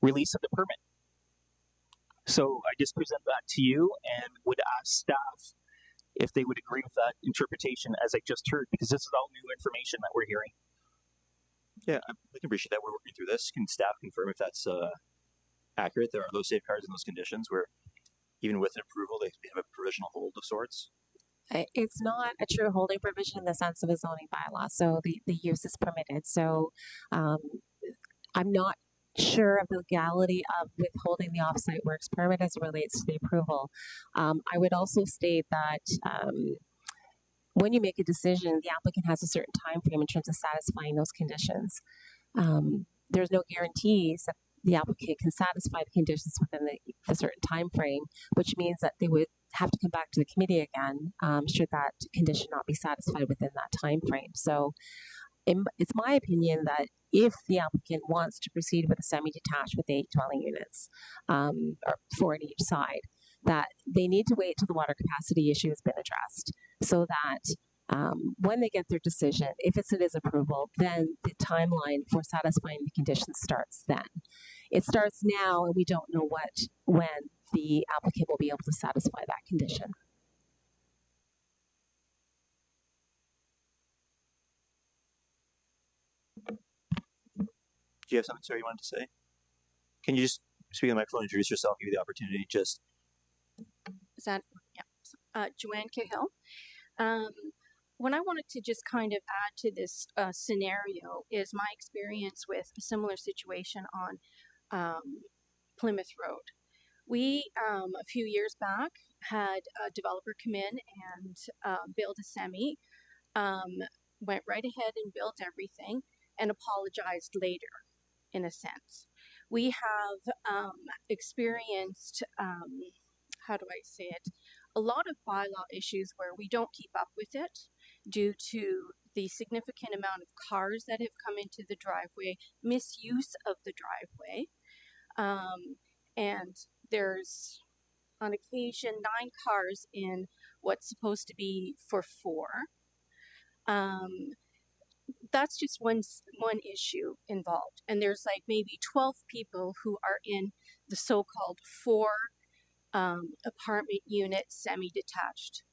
release of the permit. So I just present that to you and would ask staff if they would agree with that interpretation as I just heard, because this is all new information that we're hearing. Yeah, I can appreciate that. We're working through this. Can staff confirm if that's accurate? There are those safeguards and those conditions where even with an approval, they have a provisional hold of sorts? It's not a true holding provision in the sense of a zoning bylaw, so the use is permitted. So I'm not sure of the legality of withholding the offsite works permit as it relates to the approval. I would also state that when you make a decision, the applicant has a certain time frame in terms of satisfying those conditions. There's no guarantees that the applicant can satisfy the conditions within the certain time frame, which means that they would have to come back to the committee again should that condition not be satisfied within that time frame. So it's my opinion that if the applicant wants to proceed with a semi-detached with 8 dwelling units, or 4 on each side, that they need to wait till the water capacity issue has been addressed, so that when they get their decision, if it is approval, then the timeline for satisfying the conditions starts then. It starts now, and we don't know when the applicant will be able to satisfy that condition. Do you have something, sir, you wanted to say? Can you just speak on the microphone, introduce yourself, give you the opportunity, just... Is that, yeah. Joanne Cahill. What I wanted to just kind of add to this scenario is my experience with a similar situation on Plymouth Road. We, a few years back, had a developer come in and build a semi, went right ahead and built everything, and apologized later, in a sense. We have experienced, how do I say it, a lot of bylaw issues where we don't keep up with it due to the significant amount of cars that have come into the driveway, misuse of the driveway, and there's on occasion 9 cars in what's supposed to be for 4. That's just one issue involved, and there's like maybe 12 people who are in the so-called 4 apartment unit semi-detached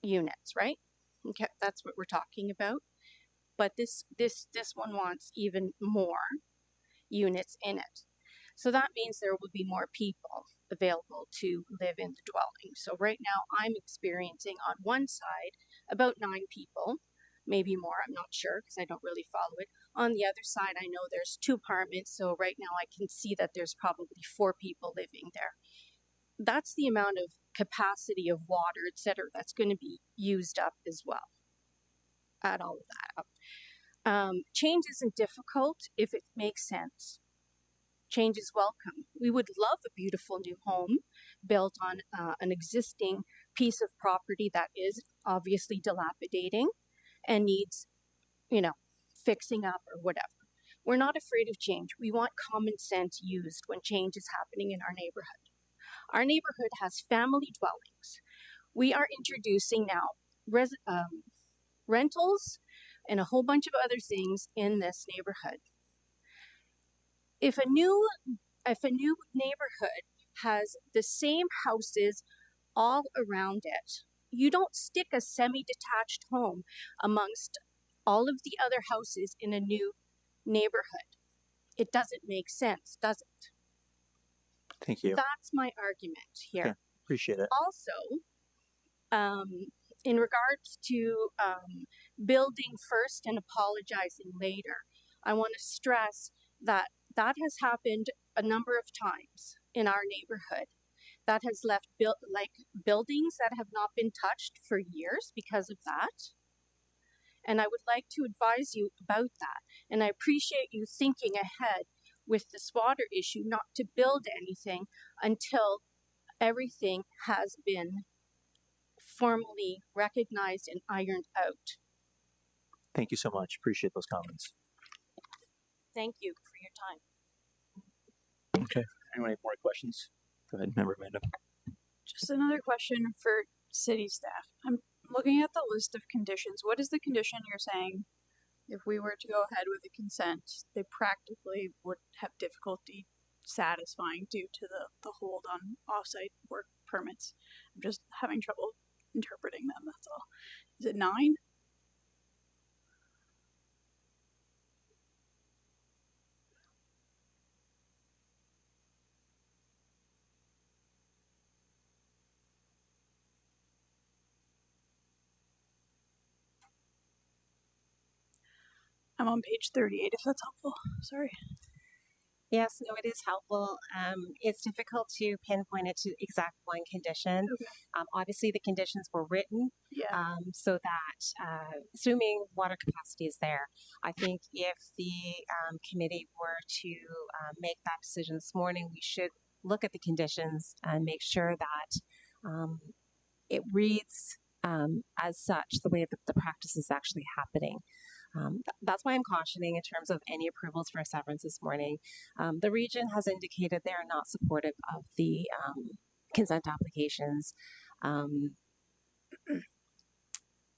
units, right? Okay, that's what we're talking about. but this one wants even more units in it. So that means there will be more people available to live in the dwelling. So right now I'm experiencing on one side about 9 people, maybe more, I'm not sure because I don't really follow it. On the other side, I know there's 2 apartments, so right now I can see that there's probably 4 people living there. That's the amount of capacity of water, etc., that's going to be used up as well. Add all of that up. Change isn't difficult if it makes sense. Change is welcome. We would love a beautiful new home built on an existing piece of property that is obviously dilapidating and needs, fixing up or whatever. We're not afraid of change. We want common sense used when change is happening in our neighborhood. Our neighborhood has family dwellings. We are introducing now rentals and a whole bunch of other things in this neighborhood. If a new neighborhood has the same houses all around it, you don't stick a semi-detached home amongst all of the other houses in a new neighborhood. It doesn't make sense, does it? Thank you. That's my argument here. Yeah, appreciate it. Also, in regards to building first and apologizing later, I want to stress that has happened a number of times in our neighborhood. That has left buildings that have not been touched for years because of that. And I would like to advise you about that. And I appreciate you thinking ahead with this water issue, not to build anything until everything has been formally recognized and ironed out. Thank you so much. Appreciate those comments. Thank you for your time. Okay. Anyone have more questions? Go ahead, Member Amanda. Just another question for city staff. I'm looking at the list of conditions. What is the condition you're saying if we were to go ahead with a consent, they practically would have difficulty satisfying due to the hold on offsite work permits? I'm just having trouble interpreting them, that's all. Is it 9? I'm on page 38 if that's helpful. Sorry. Yes, no, it is helpful. It's difficult to pinpoint it to exact one condition. Okay. Obviously, the conditions were written so that, assuming water capacity is there, I think if the committee were to make that decision this morning, we should look at the conditions and make sure that it reads as such the way that the practice is actually happening. That's why I'm cautioning in terms of any approvals for a severance this morning. The region has indicated they are not supportive of the consent applications.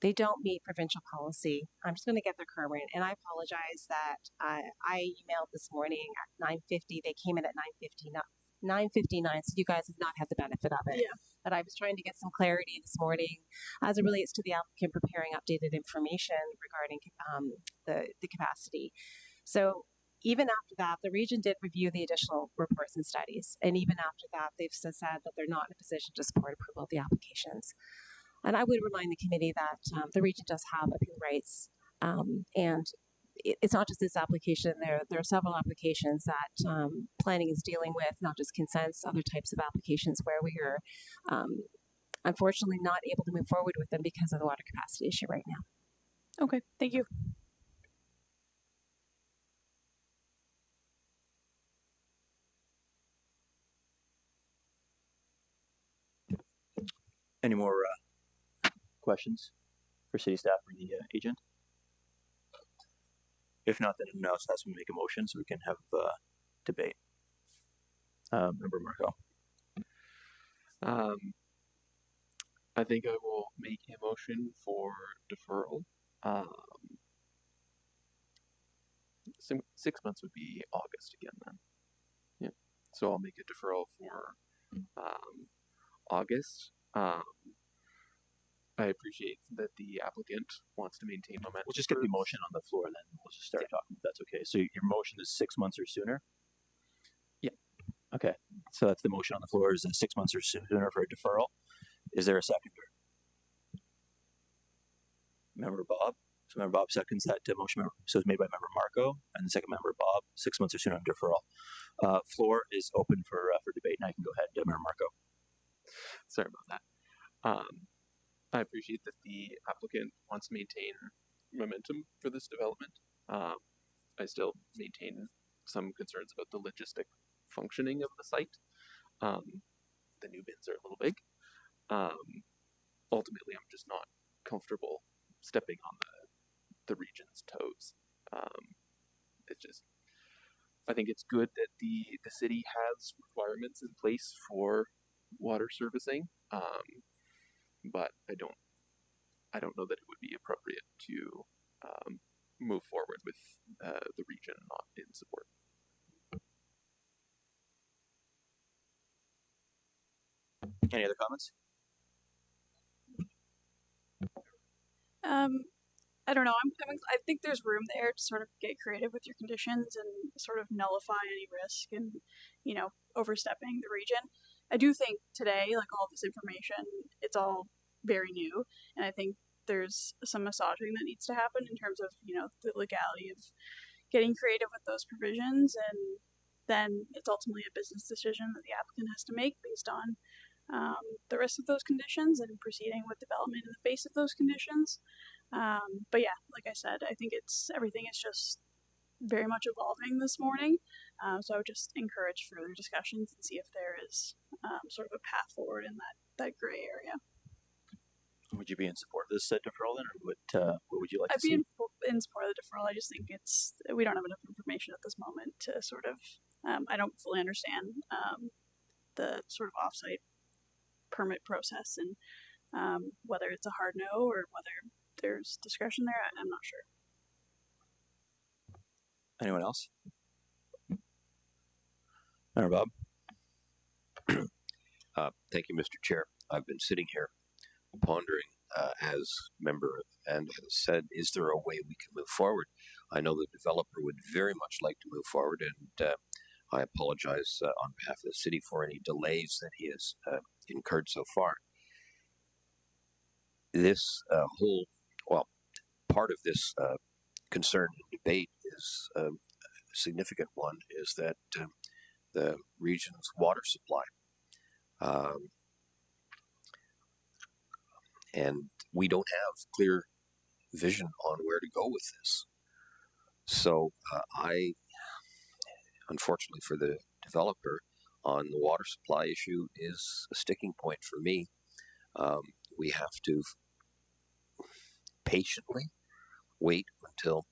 They don't meet provincial policy. I'm just going to get their current, and I apologize that I emailed this morning at 9:50. They came in at 9:59, so you guys have not had the benefit of it. Yeah. But I was trying to get some clarity this morning as it relates to the applicant preparing updated information regarding the capacity. So even after that, the region did review the additional reports and studies. And even after that, they've said that they're not in a position to support approval of the applications. And I would remind the committee that the region does have appeal rights. And it's not just this application. There are several applications that planning is dealing with, not just consents, other types of applications where we are unfortunately not able to move forward with them because of the water capacity issue right now. Okay, thank you. Any more questions for city staff or the agent? If not, then anyone else has to make a motion so we can have debate. Member Marco. I think I will make a motion for deferral. 6 months would be August again then. Yeah. So I'll make a deferral for August. I appreciate that the applicant wants to maintain momentum. We'll just get the motion on the floor, then we'll just start talking. If that's okay. So your motion is 6 months or sooner. Yeah. Okay. So that's the motion on the floor is 6 months or sooner for a deferral. Is there a seconder? Member Bob. So Member Bob seconds that motion. So it's made by Member Marco, and the second member Bob. 6 months or sooner on deferral. Floor is open for debate. Now you can go ahead, Member Marco. Sorry about that. I appreciate that the applicant wants to maintain momentum for this development. I still maintain some concerns about the logistic functioning of the site. The new bins are a little big. Ultimately, I'm just not comfortable stepping on the region's toes. I think it's good that the city has requirements in place for water servicing, but I don't know that it would be appropriate to move forward with the region not in support. Any other comments? I don't know. I think there's room there to sort of get creative with your conditions and sort of nullify any risk and, overstepping the region. I do think today, like all this information, it's all very new, and I think there's some massaging that needs to happen in terms of, the legality of getting creative with those provisions, and then it's ultimately a business decision that the applicant has to make based on the rest of those conditions and proceeding with development in the face of those conditions. But yeah, like I said, I think everything is just very much evolving this morning. So I would just encourage further discussions and see if there is sort of a path forward in that gray area. Would you be in support of this deferral then, or what would you like to see? I'd be in support of the deferral. I just think we don't have enough information at this moment to sort of, I don't fully understand the sort of offsite permit process and whether it's a hard no or whether there's discretion there. I'm not sure. Anyone else? Member Bob. Thank you, Mr. Chair. I've been sitting here pondering as member and has said, is there a way we can move forward? I know the developer would very much like to move forward, and I apologize on behalf of the city for any delays that he has incurred so far. This part of this concern and debate is a significant one, is that the region's water supply. And we don't have clear vision on where to go with this. So unfortunately for the developer, on the water supply issue is a sticking point for me. We have to patiently wait until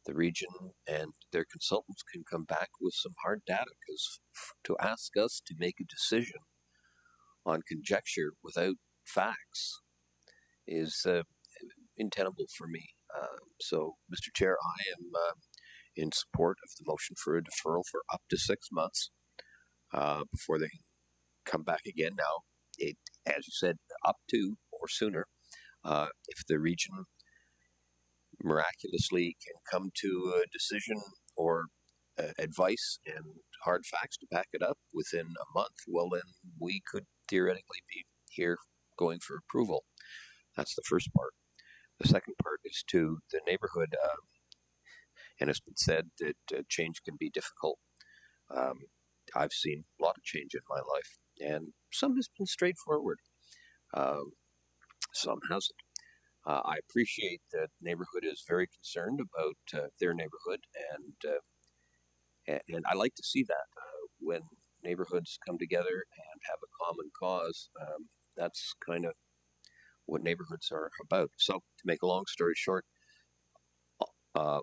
the region and their consultants can come back with some hard data, because to ask us to make a decision on conjecture without facts is untenable for me. So, Mr. Chair, I am in support of the motion for a deferral for up to 6 months before they come back again. Now, as you said, up to or sooner. If the region miraculously can come to a decision or advice and hard facts to back it up within a month, well, then we could theoretically be here going for approval. That's the first part. The second part is to the neighborhood, and it's been said that change can be difficult. I've seen a lot of change in my life, and some has been straightforward. Some hasn't. I appreciate that the neighborhood is very concerned about their neighborhood, and I like to see that when neighborhoods come together and have a common cause. That's kind of what neighborhoods are about. So, to make a long story short, the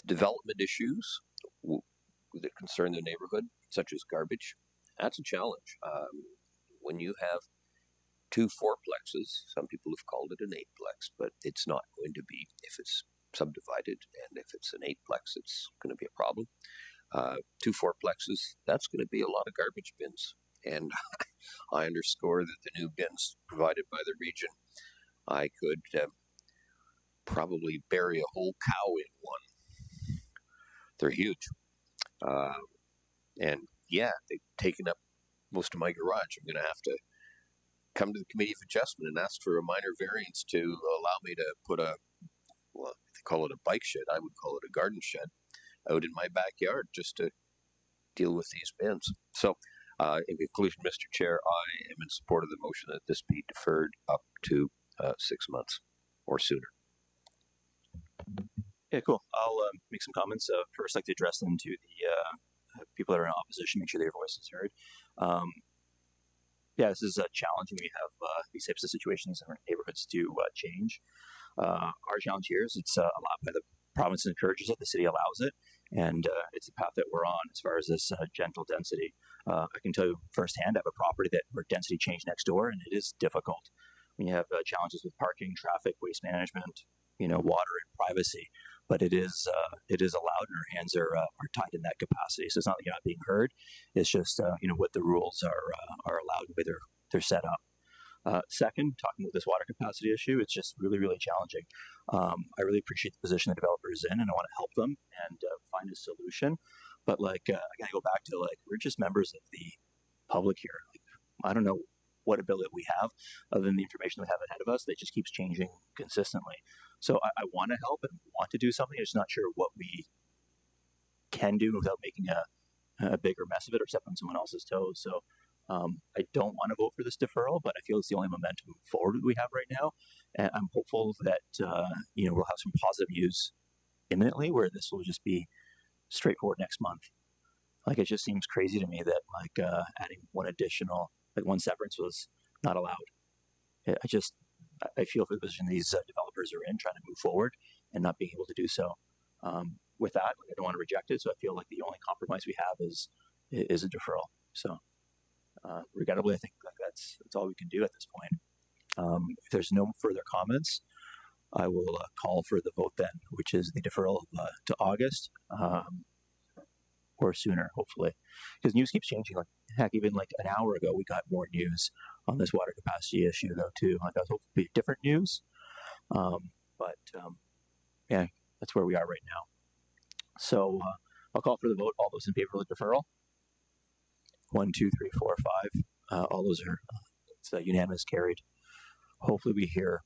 development issues that concern the neighborhood, such as garbage, that's a challenge. When you have 2 fourplexes, some people have called it an 8plex, but it's not going to be if it's subdivided, and if it's an 8plex, it's going to be a problem. 2 fourplexes, that's going to be a lot of garbage bins, and I underscore that the new bins provided by the region, I could probably bury a whole cow in one. They're huge. And yeah, they've taken up most of my garage. I'm going to have to come to the Committee of Adjustment and ask for a minor variance to allow me to put a, well, they call it a bike shed, I would call it a garden shed, out in my backyard just to deal with these bins. So, in conclusion, Mr. Chair, I am in support of the motion that this be deferred up to 6 months or sooner. Yeah, cool. I'll make some comments. First, I'd like to address them to the people that are in opposition, make sure their voice is heard. Yeah, this is challenging. We have these types of situations in our neighborhoods to change. Our challenge here is it's allowed by the province encourages it, the city allows it, and it's the path that we're on as far as this gentle density. I can tell you firsthand, I have a property where density changed next door, and it is difficult. When you have challenges with parking, traffic, waste management, water and privacy, but it is allowed, and our hands are tied in that capacity. So it's not like you're not being heard. It's just what the rules are allowed, the way they're set up. Second, talking about this water capacity issue, it's just really, really challenging. I really appreciate the position the developer is in, and I want to help them and find a solution. But I gotta go back to we're just members of the public here. I don't know what ability we have other than the information we have ahead of us that just keeps changing consistently. So I want to help and want to do something. I'm just not sure what we can do without making a bigger mess of it or stepping on someone else's toes. So I don't want to vote for this deferral, but I feel it's the only momentum forward we have right now. And I'm hopeful that, we'll have some positive news imminently where this will just be straightforward next month. It just seems crazy to me that adding one severance was not allowed. I feel for the position these developers are in, trying to move forward and not being able to do so. With that, I don't want to reject it. So I feel like the only compromise we have is a deferral. So regrettably, I think that's all we can do at this point. If there's no further comments, I will call for the vote then, which is the deferral to August or sooner, hopefully, because news keeps changing. Heck, even an hour ago, we got more news on this water capacity issue, though, too. I was hoping to be different news, yeah, that's where we are right now. So I'll call for the vote. All those in favor of the deferral? 1, 2, 3, 4, 5. All those are it's unanimous, carried. Hopefully, we hear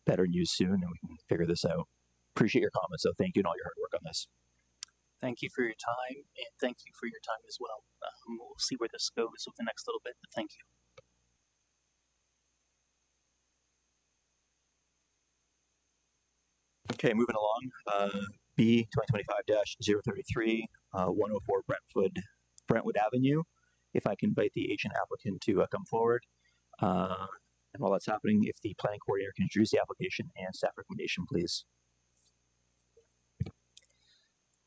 better news soon and we can figure this out. Appreciate your comments, though. Thank you and all your hard work on this. Thank you for your time, and thank you for your time as well. We'll see where this goes with the next little bit, but thank you. Okay, moving along. B 2025-033, 104 Brentwood Avenue. If I can invite the agent applicant to come forward. And while that's happening, if the planning coordinator can introduce the application and staff recommendation, please.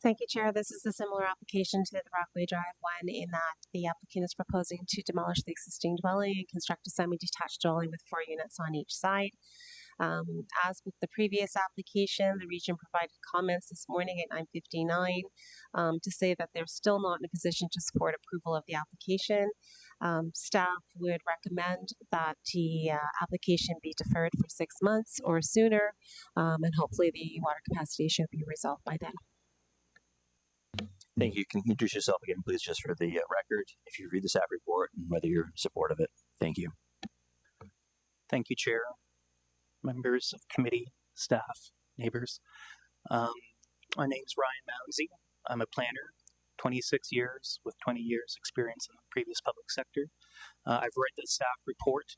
Thank you, Chair. This is a similar application to the Rockaway Drive one in that the applicant is proposing to demolish the existing dwelling and construct a semi-detached dwelling with 4 units on each side. As with the previous application, the region provided comments this morning at 9:59 to say that they're still not in a position to support approval of the application. Staff would recommend that the application be deferred for 6 months or sooner, and hopefully the water capacity issue will be resolved by then. Thank you. Can you introduce yourself again, please, just for the record, if you read the staff report and whether you're in support of it. Thank you. Thank you, Chair, members of committee, staff, neighbors. My name is Ryan Mounsey. I'm a planner, 26 years with 20 years experience in the previous public sector. I've read the staff report,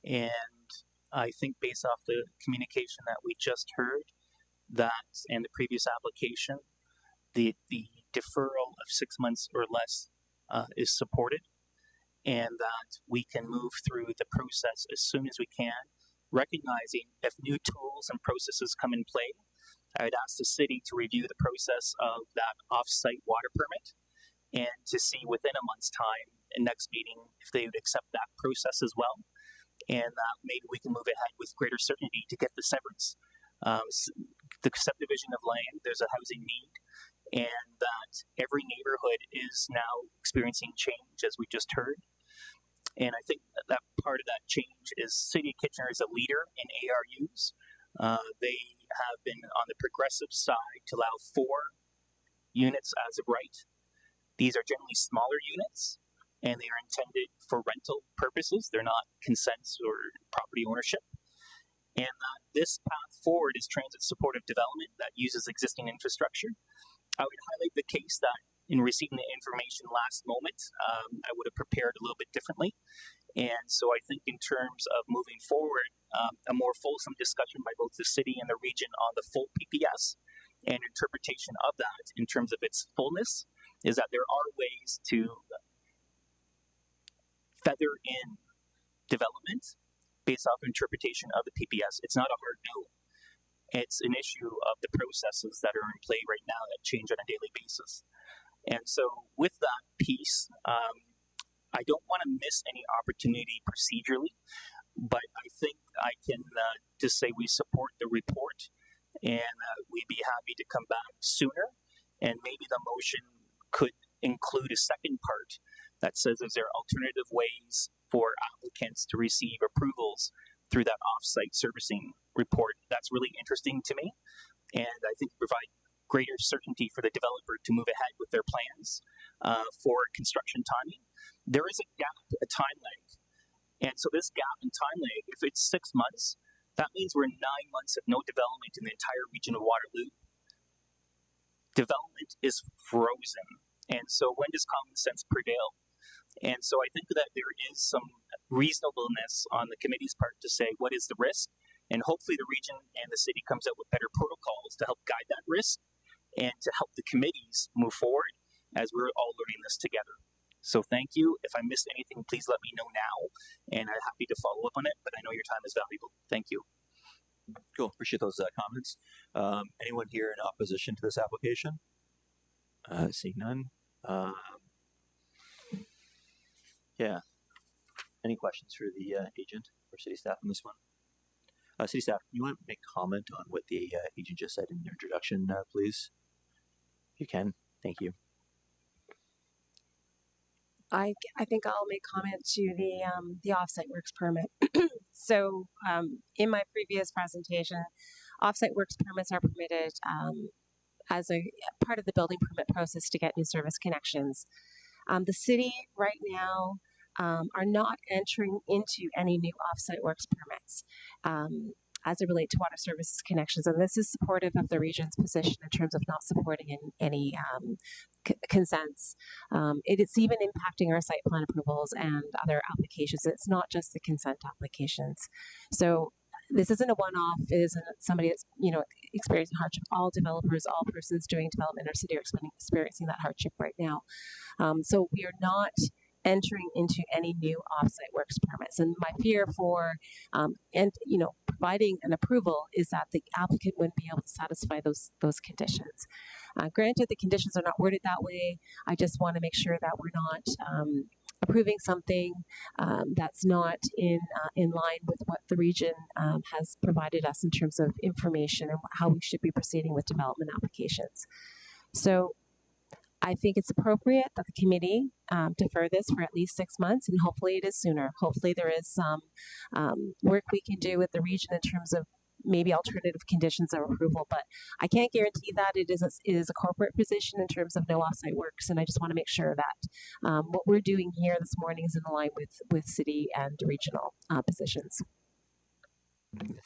and I think based off the communication that we just heard, that and the previous application, the deferral of 6 months or less is supported, and that we can move through the process as soon as we can, recognizing if new tools and processes come in play, I would ask the city to review the process of that off-site water permit and to see within a month's time in next meeting if they would accept that process as well, and maybe we can move ahead with greater certainty to get the severance. The subdivision of land, there's a housing need, and that every neighborhood is now experiencing change, as we just heard. And I think that part of that change is City of Kitchener is a leader in ARUs. They have been on the progressive side to allow 4 units as of right. These are generally smaller units, and they are intended for rental purposes. They're not consents or property ownership. And that this path forward is transit supportive development that uses existing infrastructure. I would highlight the case that in receiving the information last moment, I would have prepared a little bit differently. And so I think in terms of moving forward, a more fulsome discussion by both the city and the region on the full PPS and interpretation of that in terms of its fullness is that there are ways to feather in development based off interpretation of the PPS. It's not a hard no. It's an issue of the processes that are in play right now that change on a daily basis. And so with that piece, I don't want to miss any opportunity procedurally, but I think I can just say we support the report, and we'd be happy to come back sooner. And maybe the motion could include a second part that says, is there alternative ways for applicants to receive approvals through that off-site servicing report? That's really interesting to me, and I think provide greater certainty for the developer to move ahead with their plans for construction timing. There is a gap, a time lag, and so this gap in time lag, if it's 6 months, that means we're 9 months of no development in the entire region of Waterloo. Development is frozen, and so when does common sense prevail? And so I think that there is some reasonableness on the committee's part to say, what is the risk? And hopefully the region and the city comes out with better protocols to help guide that risk and to help the committees move forward as we're all learning this together. So thank you. If I missed anything, please let me know now, and I'm happy to follow up on it, but I know your time is valuable. Thank you. Cool. Appreciate those comments. Anyone here in opposition to this application? Seeing none. Yeah. Any questions for the agent or city staff on this one? City staff, you want to make comment on what the agent just said in their introduction, please? If you can. Thank you. I think I'll make comment to the offsite works permit. So in my previous presentation, offsite works permits are permitted as a part of the building permit process to get new service connections. The city right now are not entering into any new offsite works permits as it relates to water services connections, and this is supportive of the region's position in terms of not supporting any consents. It's even impacting our site plan approvals and other applications. It's not just the consent applications. So this isn't a one-off. It isn't somebody that's experiencing hardship. All developers, all persons doing development in our city are experiencing that hardship right now. So we are not entering into any new offsite works permits. And my fear for providing an approval is that the applicant wouldn't be able to satisfy those conditions. Granted, the conditions are not worded that way. I just want to make sure that we're not approving something that's not in line with what the region has provided us in terms of information and how we should be proceeding with development applications. So I think it's appropriate that the committee defer this for at least 6 months, and hopefully it is sooner. Hopefully there is some work we can do with the region in terms of maybe alternative conditions of approval, but I can't guarantee that. It is a corporate position in terms of no offsite works, and I just want to make sure that what we're doing here this morning is in line with city and regional positions.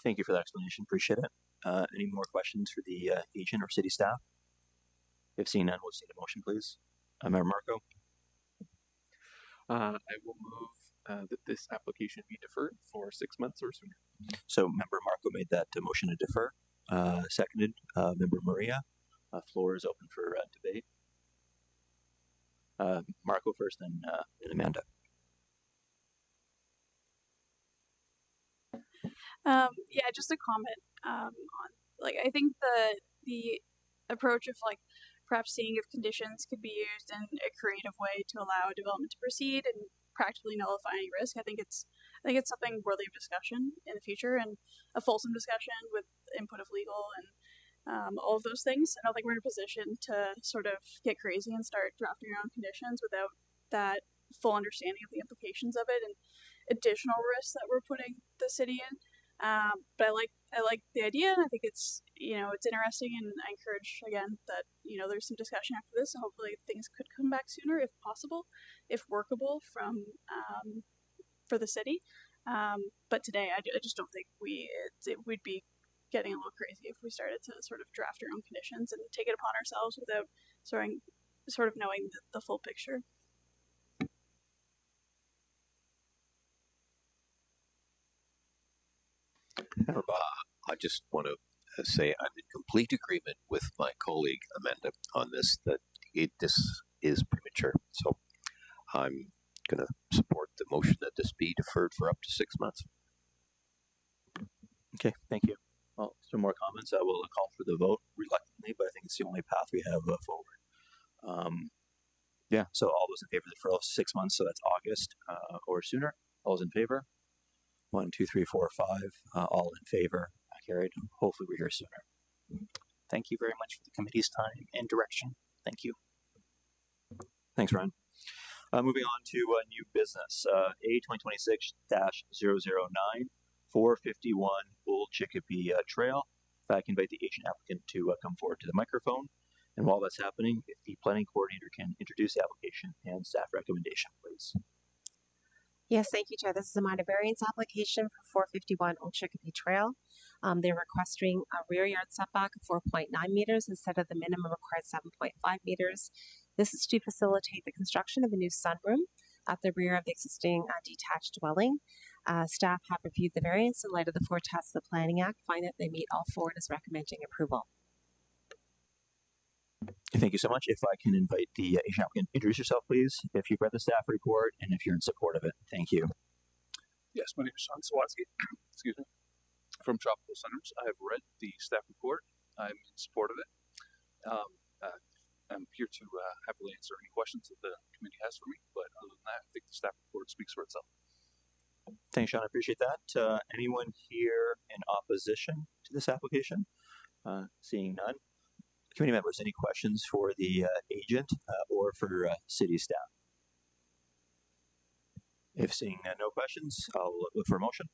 Thank you for that explanation. Appreciate it. Any more questions for the agent or city staff? If seen none, we'll see the motion, please. Member Marco. I will move that this application be deferred for 6 months or sooner. So Member Marco made that motion to defer. Seconded. Member Maria. Floor is open for debate. Marco first, then Amanda. Yeah, just a comment on I think the approach of perhaps seeing if conditions could be used in a creative way to allow development to proceed and practically nullify any risk. I think it's something worthy of discussion in the future and a fulsome discussion with input of legal and all of those things. I don't think we're in a position to sort of get crazy and start drafting our own conditions without that full understanding of the implications of it and additional risks that we're putting the city in. But I like the idea, and I think it's it's interesting, and I encourage again that there's some discussion after this, and hopefully things could come back sooner if possible, if workable from for the city. But today I just don't think we'd be getting a little crazy if we started to sort of draft our own conditions and take it upon ourselves without sort of knowing the full picture. I just want to say I'm in complete agreement with my colleague Amanda on this, that this is premature. So I'm going to support the motion that this be deferred for up to 6 months. Okay, thank you. Well, some more comments. I will call for the vote reluctantly, but I think it's the only path we have forward. Yeah, so all those in favor of the deferral of 6 months, so that's August or sooner. All those in favor? 1, 2, 3, 4, 5. All in favor. Carried. Hopefully we're here sooner. Thank you very much for the committee's time and direction. Thank you. Thanks, Ryan. Moving on to new business. A 2026-009, 451 Old Chicopee Trail. If I can invite the agent applicant to come forward to the microphone. And while that's happening, if the planning coordinator can introduce the application and staff recommendation, please. Yes, thank you, Chair. This is a minor variance application for 451 Old Chicopee Trail. They're requesting a rear yard setback of 4.9 meters instead of the minimum required 7.5 meters. This is to facilitate the construction of a new sunroom at the rear of the existing detached dwelling. Staff have reviewed the variance in light of the 4 tests of the Planning Act, find that they meet all 4 and is recommending approval. Thank you so much. If I can invite the agent applicant, introduce yourself, please, if you've read the staff report and if you're in support of it. Thank you. Yes, my name is Sean Sawatsky, excuse me, from Tropical Sunrooms. I have read the staff report. I'm in support of it. I'm here to happily answer any questions that the committee has for me, but other than that, I think the staff report speaks for itself. Thanks, Sean. I appreciate that. Anyone here in opposition to this application? Seeing none. Committee members, any questions for the agent or for city staff? If seeing no questions, I'll look for a motion.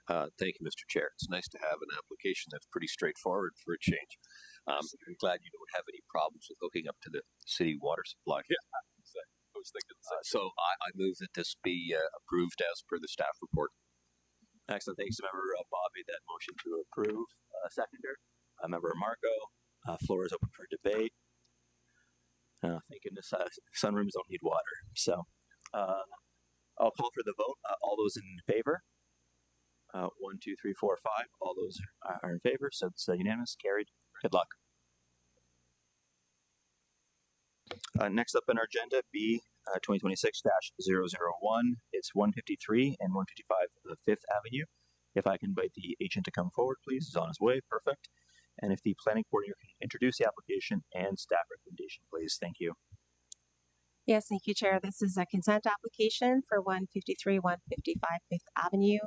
Thank you, Mr. Chair. It's nice to have an application that's pretty straightforward for a change. I'm glad you don't have any problems with hooking up to the city water supply. Yeah, I was thinking the same. So I move that this be approved as per the staff report. Excellent. Thanks to member Bob made that motion to approve. Seconder, member Marco. Floor is open for debate. Thank goodness sunrooms don't need water. So I'll call for the vote. All those in favor? 1, 2, 3, 4, 5. All those are in favor. So it's unanimous. Carried. Good luck. Next up on our agenda, B 2026-001. It's 153 and 155 Fifth Avenue. If I can invite the agent to come forward, please. He's on his way. Perfect. And if the planning coordinator can introduce the application and staff recommendation, please. Thank you. Yes, thank you, Chair. This is a consent application for 153, 155 Fifth Avenue.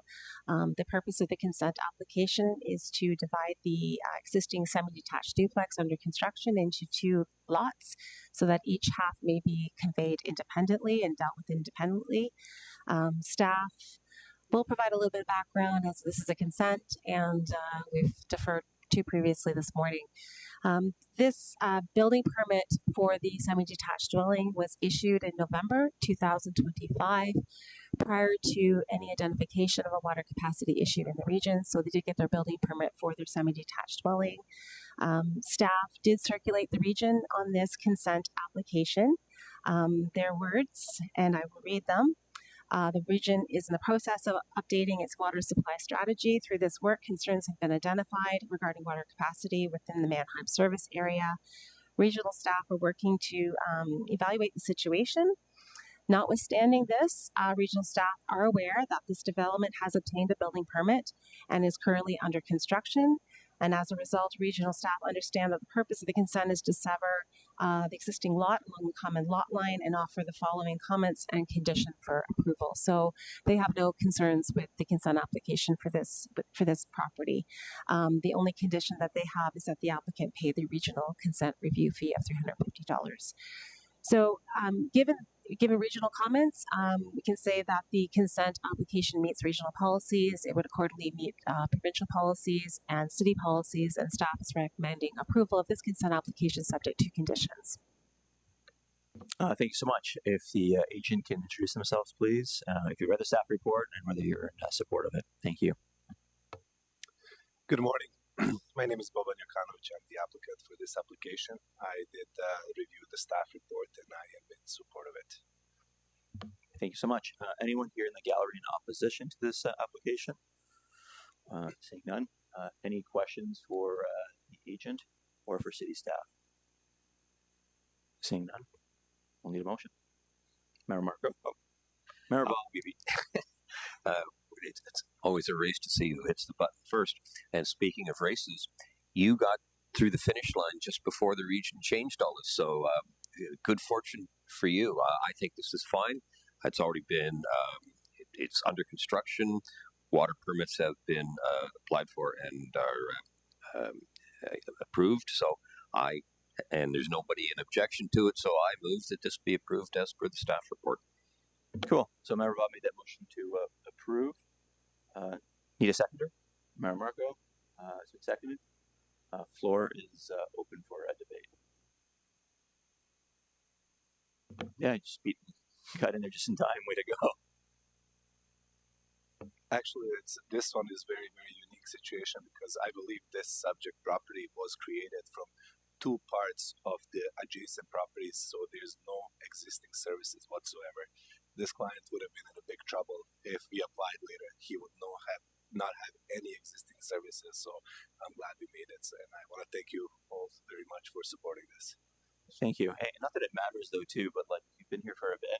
The purpose of the consent application is to divide the existing semi-detached duplex under construction into 2 lots so that each half may be conveyed independently and dealt with independently. Staff will provide a little bit of background as this is a consent, and we've deferred to previously this morning. This building permit for the semi-detached dwelling was issued in November 2025 prior to any identification of a water capacity issue in the region. So they did get their building permit for their semi-detached dwelling. Staff did circulate the region on this consent application. Their words, and I will read them. The region is in the process of updating its water supply strategy. Through this work, concerns have been identified regarding water capacity within the Mannheim service area. Regional staff are working to evaluate the situation. Notwithstanding this, regional staff are aware that this development has obtained a building permit and is currently under construction. And as a result, regional staff understand that the purpose of the consent is to sever the existing lot along the common lot line and offer the following comments and condition for approval. So they have no concerns with the consent application for this property. The only condition that they have is that the applicant pay the regional consent review fee of $350. So, given regional comments, we can say that the consent application meets regional policies. It would accordingly meet provincial policies and city policies, and staff is recommending approval of this consent application subject to conditions. Thank you so much. If the agent can introduce themselves, please. If you read the staff report and whether you're in support of it. Thank you. Good morning. My name is Boban Jokanovic. I'm the applicant for this application. I did review the staff report and I am in support of it. Thank you so much. Anyone here in the gallery in opposition to this application? Seeing none. Any questions for the agent or for city staff? Seeing none. We'll need a motion. Mayor Marco. Oh. Mayor It's always a race to see who hits the button first. And speaking of races, you got through the finish line just before the region changed all this. So good fortune for you. I think this is fine. It's already been, it's under construction. Water permits have been applied for and are approved. So and there's nobody in objection to it. So I move that this be approved as per the staff report. Cool. So Mayor Bob made that motion to approve. Need a seconder? Mayor Marco has been seconded. Floor is open for a debate. Yeah, I just got in there just in time. Way to go. Actually, this one is very, very unique situation because I believe this subject property was created from two parts of the adjacent properties, so there's no existing services whatsoever. This client would have been in a big trouble if we applied later. He would not have any existing services, so I'm glad we made it, and I want to thank you all very much for supporting this. Thank you. Hey, not that it matters though, too, but like you've been here for a bit.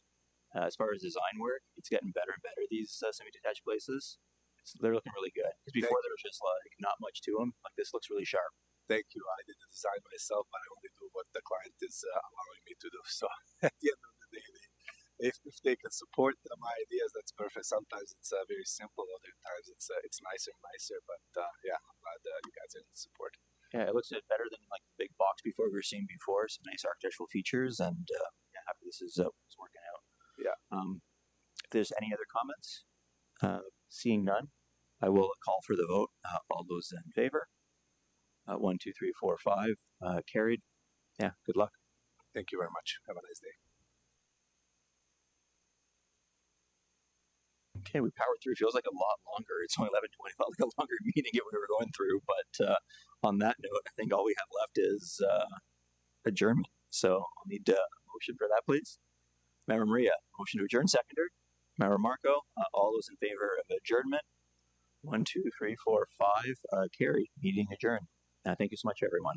As far as design work, it's getting better and better. These semi-detached places, they're looking really good. Because before there was just like not much to them. Like this looks really sharp. Thank you. I did the design myself, but I only do what the client is allowing me to do. So at the end of the day, if they can support my ideas, that's perfect. Sometimes it's very simple. Other times it's nicer and nicer. But yeah, I'm glad you guys are in support. Yeah, it looks better than like the big box before we were seeing before. Some nice architectural features, and yeah, happy this is working out. Yeah. If there's any other comments, seeing none, I will call for the vote. All those in favor? 1, 2, 3, 4, 5. Carried. Yeah. Good luck. Thank you very much. Have a nice day. Okay, we powered through. Feels like a lot longer. It's only 11:20. Felt like a longer meeting we were going through. But on that note, I think all we have left is adjournment. So I'll need a motion for that, please. Mayor Maria, motion to adjourn, seconder. Mayor Marco, all those in favor of adjournment? 1, 2, 3, 4, 5. Carried. Meeting adjourned. Thank you so much, everyone.